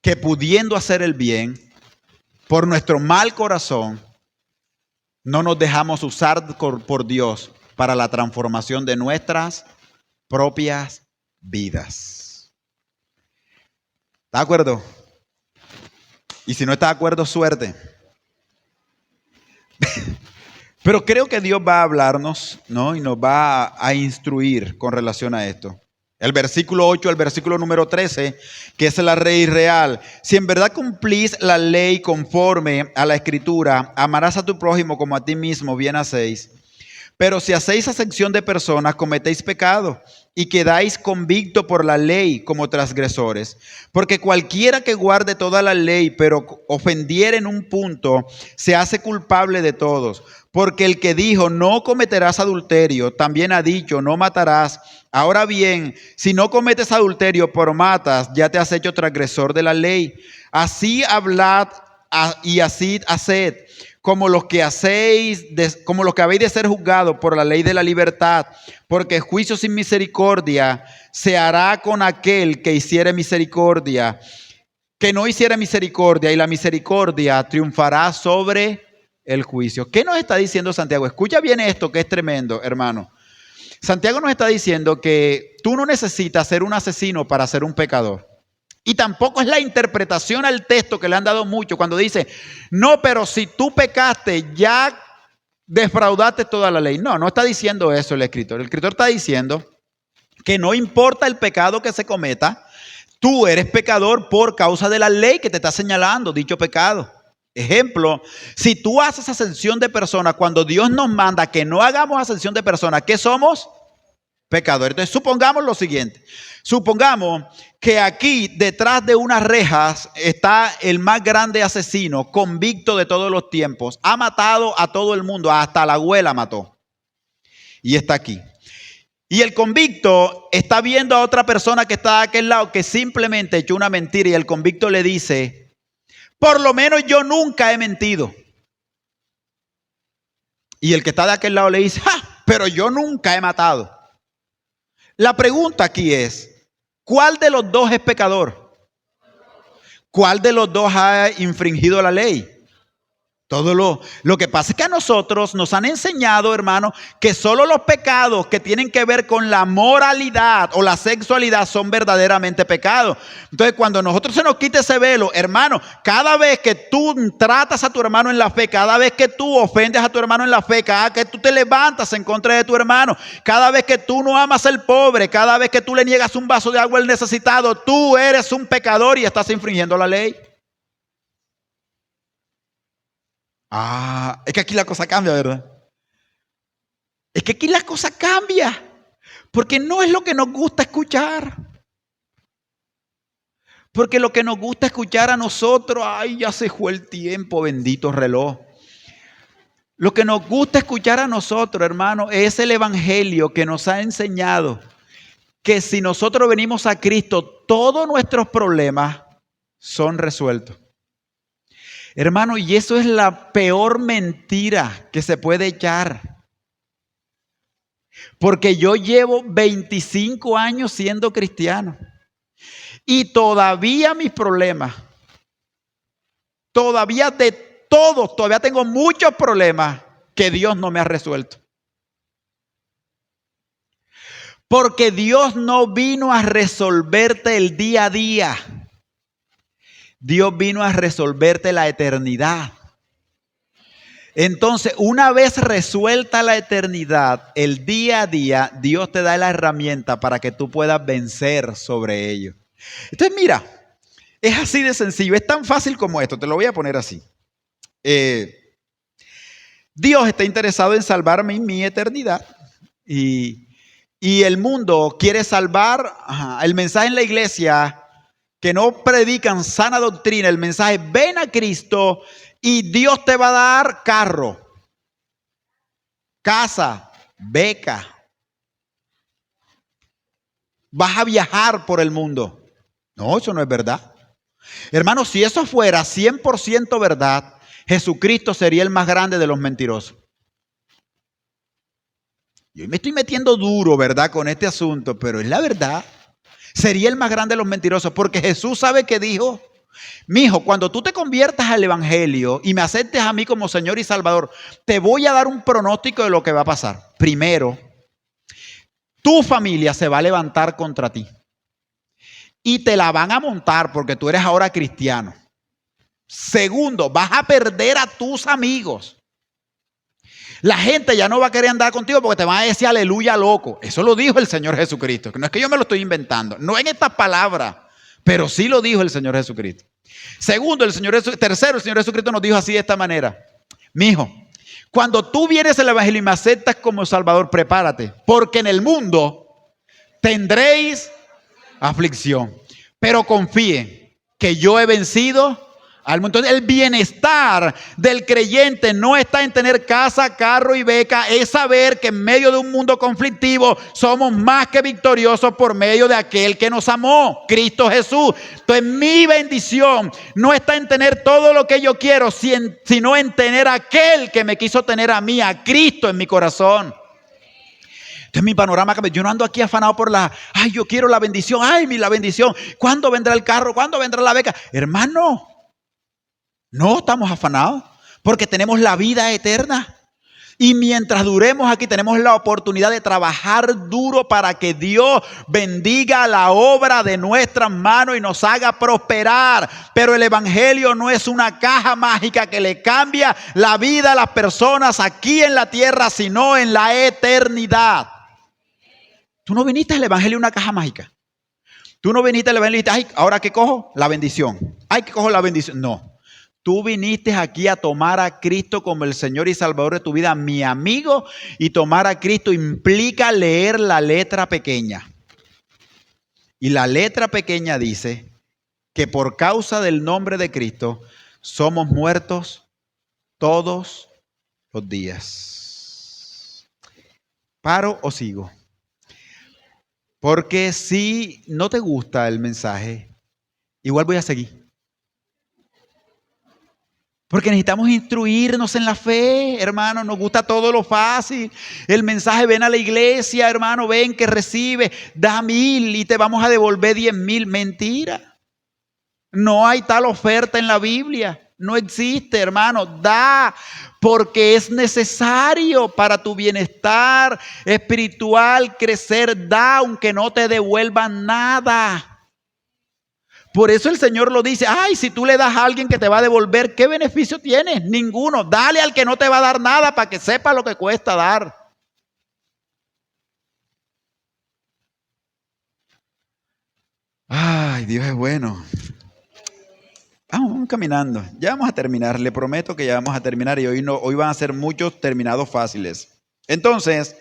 [SPEAKER 4] que, pudiendo hacer el bien, por nuestro mal corazón, no nos dejamos usar por Dios para la transformación de nuestras propias vidas. ¿Está de acuerdo? Y si no está de acuerdo, suerte. Pero creo que Dios va a hablarnos, ¿no? Y nos va a instruir con relación a esto. El versículo 8 al versículo número 13, que es la ley real. Si en verdad cumplís la ley conforme a la escritura, amarás a tu prójimo como a ti mismo, bien hacéis. Pero si hacéis acepción de personas, cometéis pecado y quedáis convictos por la ley como transgresores. Porque cualquiera que guarde toda la ley, pero ofendiere en un punto, se hace culpable de todos. Porque el que dijo: no cometerás adulterio, también ha dicho: no matarás. Ahora bien, si no cometes adulterio, pero matas, ya te has hecho transgresor de la ley. Así hablad y así haced, como los que habéis de ser juzgados por la ley de la libertad, porque juicio sin misericordia se hará con aquel que hiciere misericordia, que no hiciere misericordia, y la misericordia triunfará sobre el juicio. ¿Qué nos está diciendo Santiago? Escucha bien esto, que es tremendo, hermano. Santiago nos está diciendo que tú no necesitas ser un asesino para ser un pecador. Y tampoco es la interpretación al texto que le han dado mucho cuando dice: no, pero si tú pecaste, ya defraudaste toda la ley. No está diciendo eso el escritor. El escritor está diciendo que no importa el pecado que se cometa, tú eres pecador por causa de la ley que te está señalando dicho pecado. Ejemplo, si tú haces acepción de personas, cuando Dios nos manda que no hagamos acepción de personas, ¿qué somos? Pecadores. Entonces supongamos lo siguiente. Supongamos que aquí detrás de unas rejas está el más grande asesino, convicto de todos los tiempos. Ha matado a todo el mundo, hasta la abuela mató. Y está aquí. Y el convicto está viendo a otra persona que está de aquel lado que simplemente echó una mentira, y el convicto le dice: por lo menos yo nunca he mentido. Y el que está de aquel lado le dice: pero yo nunca he matado. La pregunta aquí es: ¿cuál de los dos es pecador? ¿Cuál de los dos ha infringido la ley? Lo que pasa es que a nosotros nos han enseñado, hermano, que solo los pecados que tienen que ver con la moralidad o la sexualidad son verdaderamente pecados. Entonces, cuando a nosotros se nos quita ese velo, hermano, cada vez que tú tratas a tu hermano en la fe, cada vez que tú ofendes a tu hermano en la fe, cada vez que tú te levantas en contra de tu hermano, cada vez que tú no amas al pobre, cada vez que tú le niegas un vaso de agua al necesitado, tú eres un pecador y estás infringiendo la ley. Es que aquí la cosa cambia, ¿verdad? Es que aquí la cosa cambia, porque no es lo que nos gusta escuchar. Porque lo que nos gusta escuchar a nosotros, ya se fue el tiempo, bendito reloj. Lo que nos gusta escuchar a nosotros, hermano, es el evangelio que nos ha enseñado que si nosotros venimos a Cristo, todos nuestros problemas son resueltos. Hermano, y eso es la peor mentira que se puede echar. Porque yo llevo 25 años siendo cristiano. Y todavía mis problemas, todavía de todos, todavía tengo muchos problemas que Dios no me ha resuelto. Porque Dios no vino a resolverte el día a día. Dios vino a resolverte la eternidad. Entonces, una vez resuelta la eternidad, el día a día, Dios te da la herramienta para que tú puedas vencer sobre ello. Entonces, mira, es así de sencillo, es tan fácil como esto, te lo voy a poner así. Dios está interesado en salvarme en mi eternidad y el mundo quiere salvar el mensaje en la iglesia que no predican sana doctrina, el mensaje ven a Cristo y Dios te va a dar carro, casa, beca. Vas a viajar por el mundo. No, eso no es verdad. Hermanos, si eso fuera 100% verdad, Jesucristo sería el más grande de los mentirosos. Yo me estoy metiendo duro, ¿verdad?, con este asunto, pero es la verdad. Sería el más grande de los mentirosos, porque Jesús sabe que dijo: mijo, cuando tú te conviertas al evangelio y me aceptes a mí como Señor y Salvador, te voy a dar un pronóstico de lo que va a pasar. Primero, tu familia se va a levantar contra ti y te la van a montar porque tú eres ahora cristiano. Segundo, vas a perder a tus amigos. La gente ya no va a querer andar contigo porque te van a decir aleluya loco. Eso lo dijo el Señor Jesucristo. No es que yo me lo estoy inventando. No en estas palabras, pero sí lo dijo el Señor Jesucristo. Tercero, el Señor Jesucristo nos dijo así de esta manera: mijo, cuando tú vienes al evangelio y me aceptas como Salvador, prepárate, porque en el mundo tendréis aflicción. Pero confíe que yo he vencido al mundo. Entonces, el bienestar del creyente no está en tener casa, carro y beca, es saber que en medio de un mundo conflictivo somos más que victoriosos por medio de aquel que nos amó, Cristo Jesús. Entonces, mi bendición no está en tener todo lo que yo quiero, sino en tener aquel que me quiso tener a mí, a Cristo en mi corazón. Entonces mi panorama cambia. Yo no ando aquí afanado por yo quiero la bendición, la bendición. ¿Cuándo vendrá el carro? ¿Cuándo vendrá la beca? Hermano, no estamos afanados porque tenemos la vida eterna. Y mientras duremos aquí tenemos la oportunidad de trabajar duro para que Dios bendiga la obra de nuestras manos y nos haga prosperar. Pero el evangelio no es una caja mágica que le cambia la vida a las personas aquí en la tierra, sino en la eternidad. Tú no viniste al evangelio una caja mágica. Tú no viniste al evangelio y dijiste: ahora ¿qué cojo? La bendición. ¿Qué cojo la bendición? No. Tú viniste aquí a tomar a Cristo como el Señor y Salvador de tu vida, mi amigo, y tomar a Cristo implica leer la letra pequeña. Y la letra pequeña dice que por causa del nombre de Cristo somos muertos todos los días. ¿Paro o sigo? Porque si no te gusta el mensaje, igual voy a seguir. Porque necesitamos instruirnos en la fe, hermano. Nos gusta todo lo fácil. El mensaje: ven a la iglesia, hermano, ven que recibe, da 1,000 y te vamos a devolver 10,000. Mentira. No hay tal oferta en la Biblia. No existe, hermano. Da, porque es necesario para tu bienestar espiritual crecer. Da, aunque no te devuelvan nada. Por eso el Señor lo dice: si tú le das a alguien que te va a devolver, ¿qué beneficio tienes? Ninguno. Dale al que no te va a dar nada para que sepa lo que cuesta dar. Dios es bueno. Vamos caminando. Ya vamos a terminar. Le prometo que ya vamos a terminar y hoy van a ser muchos terminados fáciles. Entonces,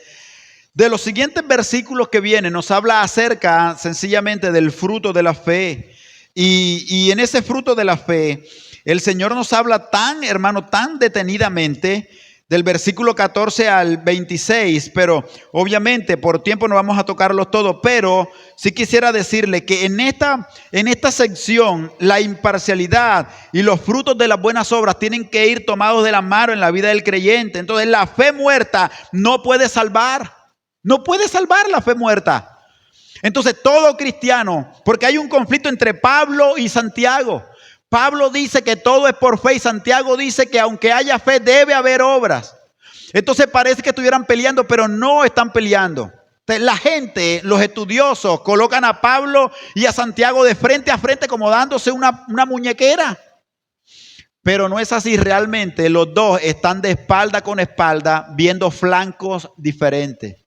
[SPEAKER 4] de los siguientes versículos que vienen, nos habla acerca sencillamente del fruto de la fe. Y en ese fruto de la fe, el Señor nos habla tan detenidamente, del versículo 14 al 26, pero obviamente por tiempo no vamos a tocarlos todos, pero sí quisiera decirle que en esta sección la imparcialidad y los frutos de las buenas obras tienen que ir tomados de la mano en la vida del creyente. Entonces la fe muerta no puede salvar. No puede salvar la fe muerta. Entonces todo cristiano, porque hay un conflicto entre Pablo y Santiago. Pablo dice que todo es por fe y Santiago dice que aunque haya fe debe haber obras. Entonces parece que estuvieran peleando, pero no están peleando. Entonces, la gente, los estudiosos, colocan a Pablo y a Santiago de frente a frente como dándose una muñequera. Pero no es así realmente. Los dos están de espalda con espalda viendo flancos diferentes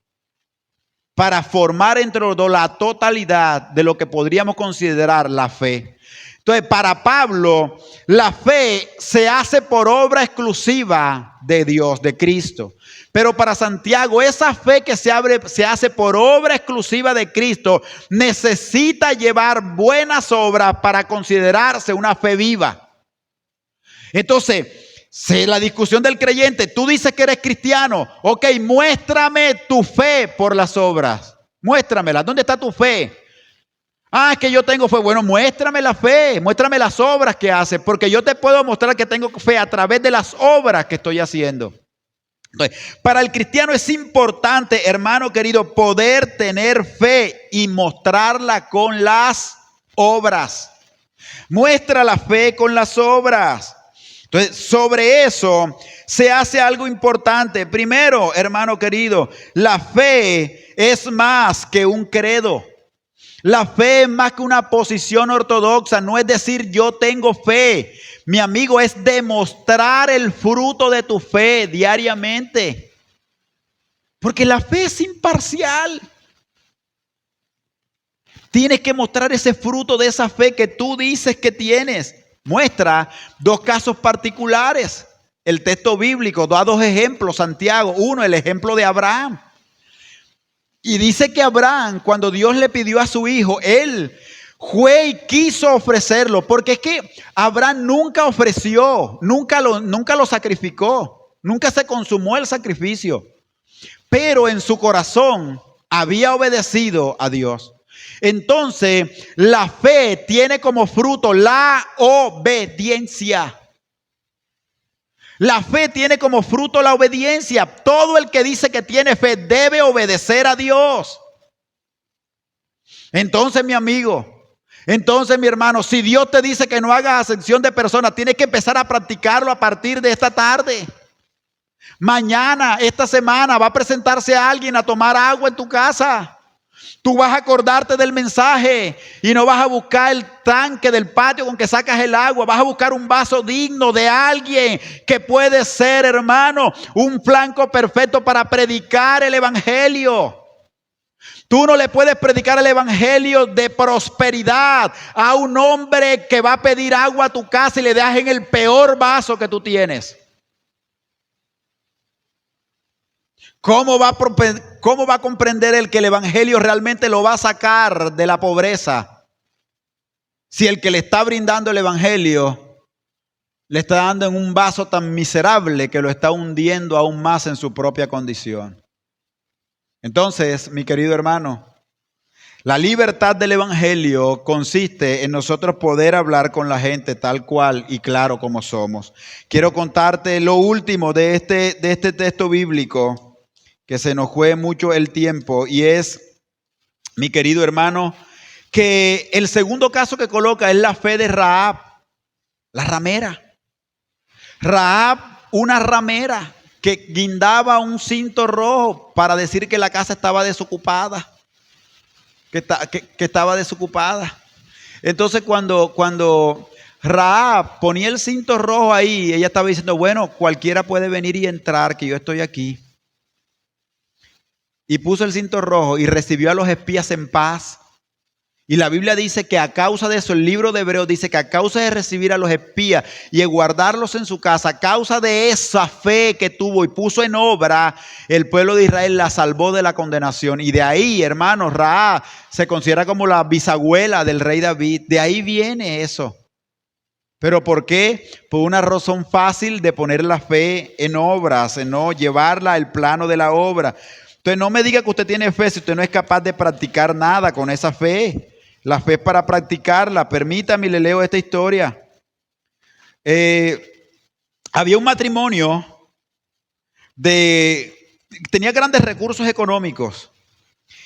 [SPEAKER 4] para formar entre los dos la totalidad de lo que podríamos considerar la fe. Entonces, para Pablo, la fe se hace por obra exclusiva de Dios, de Cristo. Pero para Santiago, esa fe que se hace por obra exclusiva de Cristo necesita llevar buenas obras para considerarse una fe viva. Entonces, la discusión del creyente, tú dices que eres cristiano, ok, muéstrame tu fe por las obras, muéstramela, ¿dónde está tu fe? Ah, es que yo tengo fe. Bueno, muéstrame la fe, muéstrame las obras que haces, porque yo te puedo mostrar que tengo fe a través de las obras que estoy haciendo. Entonces, para el cristiano es importante, hermano querido, poder tener fe y mostrarla con las obras. Muestra la fe con las obras. Entonces, sobre eso se hace algo importante. Primero, hermano querido, la fe es más que un credo. La fe es más que una posición ortodoxa. No es decir yo tengo fe. Mi amigo, es demostrar el fruto de tu fe diariamente. Porque la fe es imparcial. Tienes que mostrar ese fruto de esa fe que tú dices que tienes. Muestra dos casos particulares. El texto bíblico da dos ejemplos, Santiago. Uno, el ejemplo de Abraham. Y dice que Abraham, cuando Dios le pidió a su hijo, él fue y quiso ofrecerlo. Porque es que Abraham nunca ofreció, nunca lo sacrificó. Nunca se consumó el sacrificio. Pero en su corazón había obedecido a Dios. Entonces, la fe tiene como fruto la obediencia. La fe tiene como fruto la obediencia. Todo el que dice que tiene fe debe obedecer a Dios. Entonces, mi amigo, entonces, mi hermano, si Dios te dice que no hagas acepción de personas, tienes que empezar a practicarlo a partir de esta tarde. Mañana, esta semana, va a presentarse alguien a tomar agua en tu casa. Tú vas a acordarte del mensaje y no vas a buscar el tanque del patio con que sacas el agua. Vas a buscar un vaso digno de alguien que puede ser, hermano, un flanco perfecto para predicar el evangelio. Tú no le puedes predicar el evangelio de prosperidad a un hombre que va a pedir agua a tu casa y le das en el peor vaso que tú tienes. ¿Cómo va a comprender él que el evangelio realmente lo va a sacar de la pobreza? Si el que le está brindando el evangelio le está dando en un vaso tan miserable que lo está hundiendo aún más en su propia condición. Entonces, mi querido hermano, la libertad del evangelio consiste en nosotros poder hablar con la gente tal cual y claro como somos. Quiero contarte lo último de este texto bíblico, que se nos fue mucho el tiempo, y es, mi querido hermano, que el segundo caso que coloca es la fe de Rahab, la ramera. Rahab, una ramera que guindaba un cinto rojo para decir que la casa estaba desocupada, que estaba desocupada. Entonces cuando Rahab ponía el cinto rojo ahí, ella estaba diciendo, bueno, cualquiera puede venir y entrar, que yo estoy aquí. Y puso el cinto rojo y recibió a los espías en paz. Y la Biblia dice que a causa de eso, el libro de Hebreos dice que a causa de recibir a los espías y de guardarlos en su casa, a causa de esa fe que tuvo y puso en obra, el pueblo de Israel la salvó de la condenación. Y de ahí, hermanos, Rahab se considera como la bisabuela del rey David. De ahí viene eso. ¿Pero por qué? Por una razón fácil de poner la fe en obras, en no llevarla al plano de la obra. Entonces no me diga que usted tiene fe si usted no es capaz de practicar nada con esa fe. La fe es para practicarla. Permítame, le leo esta historia. Había un matrimonio tenía grandes recursos económicos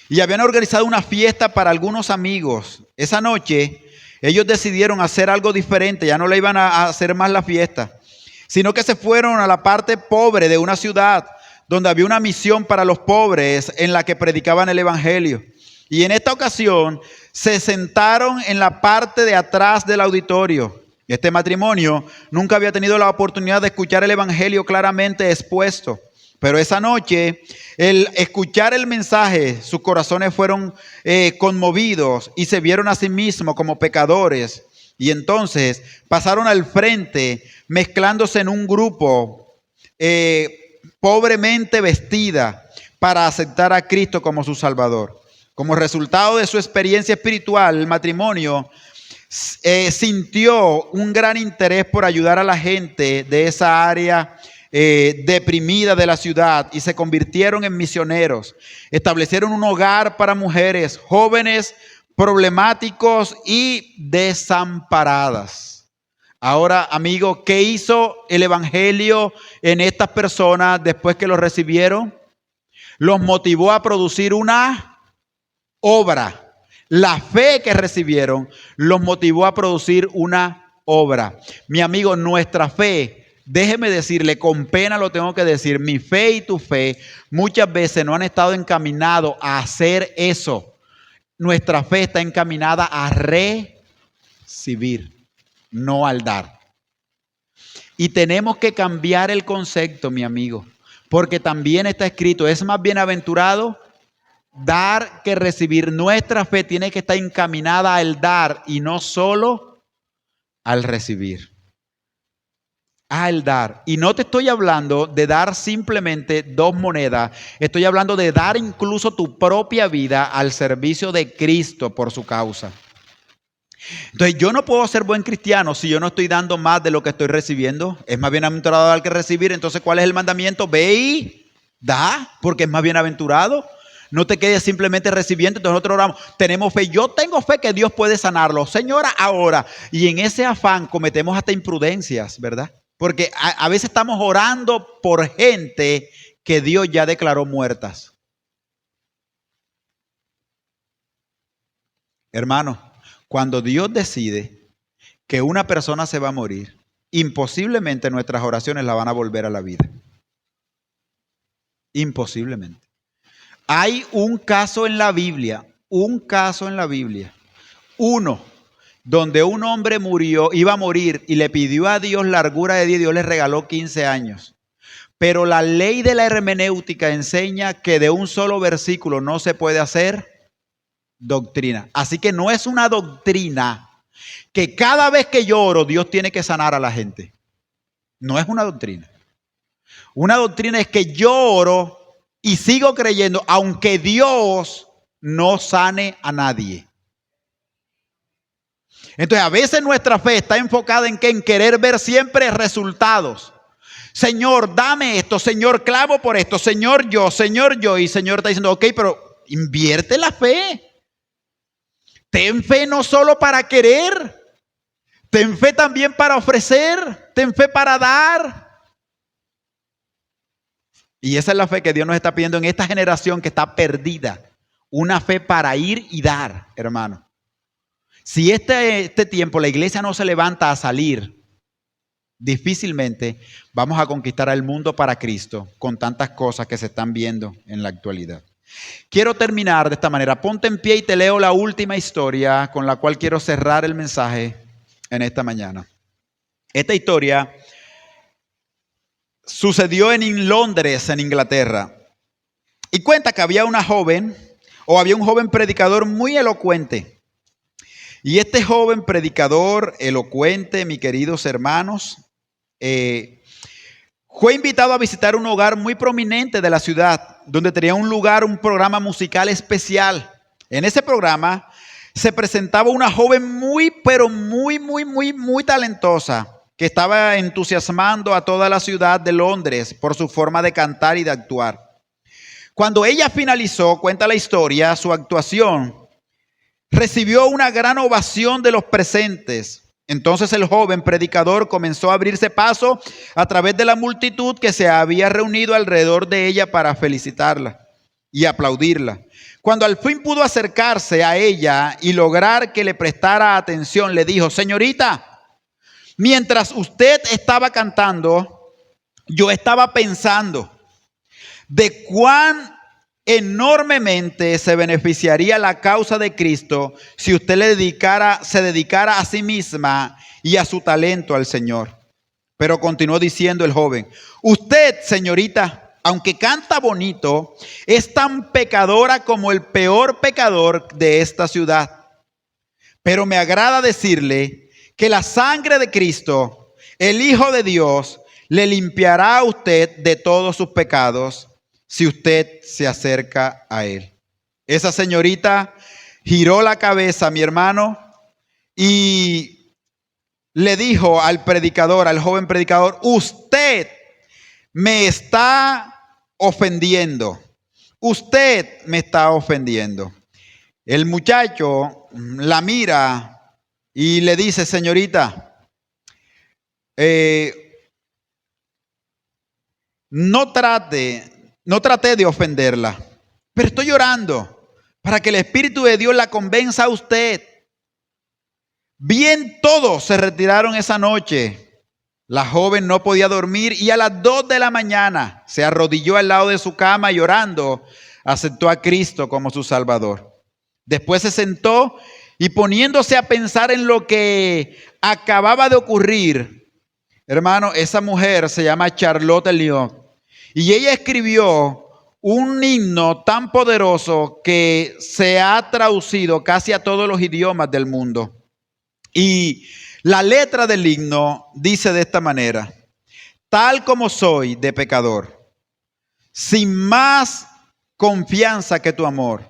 [SPEAKER 4] y habían organizado una fiesta para algunos amigos. Esa noche ellos decidieron hacer algo diferente, ya no le iban a hacer más la fiesta, sino que se fueron a la parte pobre de una ciudad donde había una misión para los pobres en la que predicaban el evangelio. Y en esta ocasión se sentaron en la parte de atrás del auditorio. Este matrimonio nunca había tenido la oportunidad de escuchar el evangelio claramente expuesto. Pero esa noche, el escuchar el mensaje, sus corazones fueron conmovidos y se vieron a sí mismos como pecadores. Y entonces pasaron al frente mezclándose en un grupo pobremente vestida para aceptar a Cristo como su Salvador. Como resultado de su experiencia espiritual, el matrimonio sintió un gran interés por ayudar a la gente de esa área deprimida de la ciudad y se convirtieron en misioneros. Establecieron un hogar para mujeres jóvenes, problemáticos y desamparadas. Ahora, amigo, ¿qué hizo el evangelio en estas personas después que lo recibieron? Los motivó a producir una obra. La fe que recibieron los motivó a producir una obra. Mi amigo, nuestra fe, déjeme decirle, con pena lo tengo que decir, mi fe y tu fe muchas veces no han estado encaminados a hacer eso. Nuestra fe está encaminada a recibir, no al dar. Y tenemos que cambiar el concepto, mi amigo, porque también está escrito, es más bienaventurado dar que recibir. Nuestra fe tiene que estar encaminada al dar y no solo al recibir. Al dar. Y no te estoy hablando de dar simplemente 2 monedas. Estoy hablando de dar incluso tu propia vida al servicio de Cristo por su causa. Entonces yo no puedo ser buen cristiano si yo no estoy dando más de lo que estoy recibiendo. Es más bienaventurado dar que recibir. Entonces, ¿cuál es el mandamiento? Ve y da, porque es más bienaventurado. No te quedes simplemente recibiendo. Entonces nosotros oramos, tenemos fe. Yo tengo fe que Dios puede sanarlo. Señora, ahora. Y en ese afán cometemos hasta imprudencias, ¿verdad? Porque a veces estamos orando por gente que Dios ya declaró muertas. Hermano, cuando Dios decide que una persona se va a morir, imposiblemente nuestras oraciones la van a volver a la vida. Imposiblemente. Hay un caso en la Biblia, uno, donde un hombre iba a morir y le pidió a Dios largura de día y Dios le regaló 15 años. Pero la ley de la hermenéutica enseña que de un solo versículo no se puede hacer doctrina. Así que no es una doctrina que cada vez que yo oro Dios tiene que sanar a la gente. No es una doctrina. Una doctrina es que yo oro y sigo creyendo, aunque Dios no sane a nadie. Entonces, a veces nuestra fe está enfocada en ¿qué? En querer ver siempre resultados. Señor, dame esto. Señor, clamo por esto. Señor, yo. Y Señor está diciendo, ok, pero invierte la fe. Ten fe no solo para querer. Ten fe también para ofrecer. Ten fe para dar. Y esa es la fe que Dios nos está pidiendo en esta generación que está perdida. Una fe para ir y dar, hermano. Si este tiempo la iglesia no se levanta a salir, difícilmente vamos a conquistar al mundo para Cristo con tantas cosas que se están viendo en la actualidad. Quiero terminar de esta manera. Ponte en pie y te leo la última historia con la cual quiero cerrar el mensaje en esta mañana. Esta historia sucedió en Londres, en Inglaterra. Y cuenta que había un joven predicador muy elocuente. Y este joven predicador elocuente, mis queridos hermanos, fue invitado a visitar un hogar muy prominente de la ciudad, donde tenía un programa musical especial. En ese programa se presentaba una joven muy talentosa, que estaba entusiasmando a toda la ciudad de Londres por su forma de cantar y de actuar. Cuando ella finalizó, cuenta la historia, su actuación, recibió una gran ovación de los presentes. Entonces el joven predicador comenzó a abrirse paso a través de la multitud que se había reunido alrededor de ella para felicitarla y aplaudirla. Cuando al fin pudo acercarse a ella y lograr que le prestara atención, le dijo: señorita, mientras usted estaba cantando, yo estaba pensando de cuán enormemente se beneficiaría la causa de Cristo si usted se dedicara a sí misma y a su talento al Señor. Pero continuó diciendo el joven: usted, señorita, aunque canta bonito, es tan pecadora como el peor pecador de esta ciudad. Pero me agrada decirle que la sangre de Cristo, el Hijo de Dios, le limpiará a usted de todos sus pecados si usted se acerca a Él. Esa señorita giró la cabeza, mi hermano, y le dijo al predicador, al joven predicador: usted me está ofendiendo. Usted me está ofendiendo. El muchacho la mira y le dice: señorita, no traté de ofenderla, pero estoy orando para que el Espíritu de Dios la convenza a usted. Bien, todos se retiraron esa noche. La joven no podía dormir y a las 2 de la mañana se arrodilló al lado de su cama y orando aceptó a Cristo como su Salvador. Después se sentó y poniéndose a pensar en lo que acababa de ocurrir, hermano, esa mujer se llama Charlotte Eliot y ella escribió un himno tan poderoso que se ha traducido casi a todos los idiomas del mundo. Y la letra del himno dice de esta manera: tal como soy de pecador, sin más confianza que tu amor,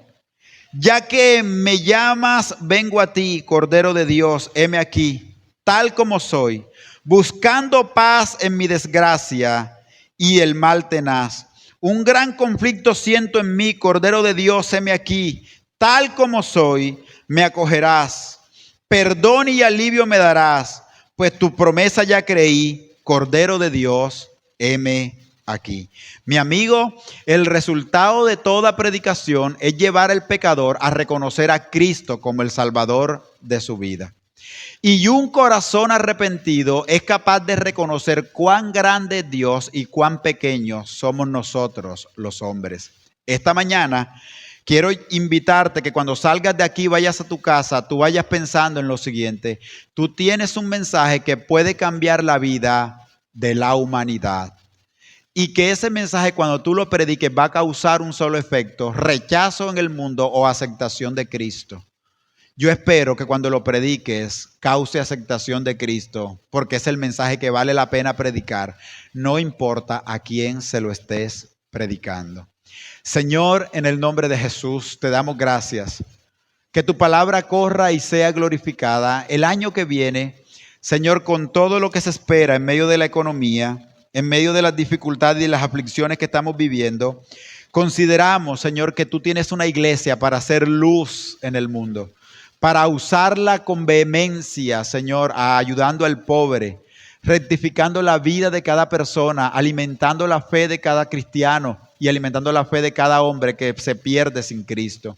[SPEAKER 4] ya que me llamas, vengo a ti, Cordero de Dios, heme aquí, tal como soy, buscando paz en mi desgracia y el mal tenaz. Un gran conflicto siento en mí, Cordero de Dios, heme aquí, tal como soy, me acogerás. Perdón y alivio me darás, pues tu promesa ya creí, Cordero de Dios, heme aquí. Mi amigo, el resultado de toda predicación es llevar al pecador a reconocer a Cristo como el Salvador de su vida. Y un corazón arrepentido es capaz de reconocer cuán grande es Dios y cuán pequeños somos nosotros los hombres. Esta mañana quiero invitarte que cuando salgas de aquí, vayas a tu casa, tú vayas pensando en lo siguiente: tú tienes un mensaje que puede cambiar la vida de la humanidad. Y que ese mensaje, cuando tú lo prediques, va a causar un solo efecto: rechazo en el mundo o aceptación de Cristo. Yo espero que cuando lo prediques cause aceptación de Cristo, porque es el mensaje que vale la pena predicar, no importa a quién se lo estés predicando. Señor, en el nombre de Jesús, te damos gracias. Que tu palabra corra y sea glorificada el año que viene, Señor, con todo lo que se espera en medio de la economía, en medio de las dificultades y las aflicciones que estamos viviendo. Consideramos, Señor, que tú tienes una iglesia para hacer luz en el mundo, para usarla con vehemencia, Señor, ayudando al pobre, rectificando la vida de cada persona, alimentando la fe de cada cristiano y alimentando la fe de cada hombre que se pierde sin Cristo.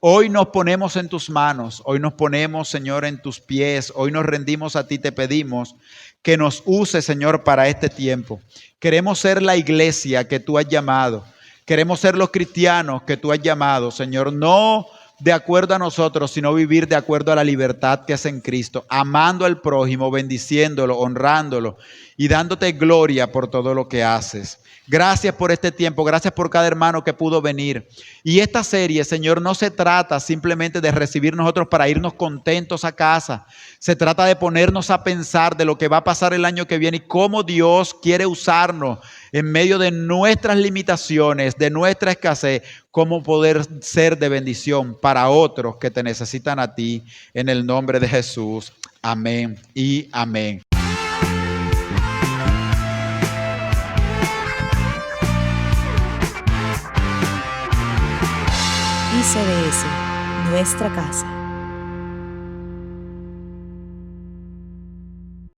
[SPEAKER 4] Hoy nos ponemos en tus manos, hoy nos ponemos, Señor, en tus pies, hoy nos rendimos a ti, te pedimos que nos uses, Señor, para este tiempo. Queremos ser la iglesia que tú has llamado, queremos ser los cristianos que tú has llamado, Señor, no de acuerdo a nosotros, sino vivir de acuerdo a la libertad que es en Cristo, amando al prójimo, bendiciéndolo, honrándolo y dándote gloria por todo lo que haces. Gracias por este tiempo, gracias por cada hermano que pudo venir. Y esta serie, Señor, no se trata simplemente de recibir nosotros para irnos contentos a casa. Se trata de ponernos a pensar de lo que va a pasar el año que viene y cómo Dios quiere usarnos en medio de nuestras limitaciones, de nuestra escasez, cómo poder ser de bendición para otros que te necesitan a ti. En el nombre de Jesús. Amén y amén.
[SPEAKER 3] ICBS, nuestra casa.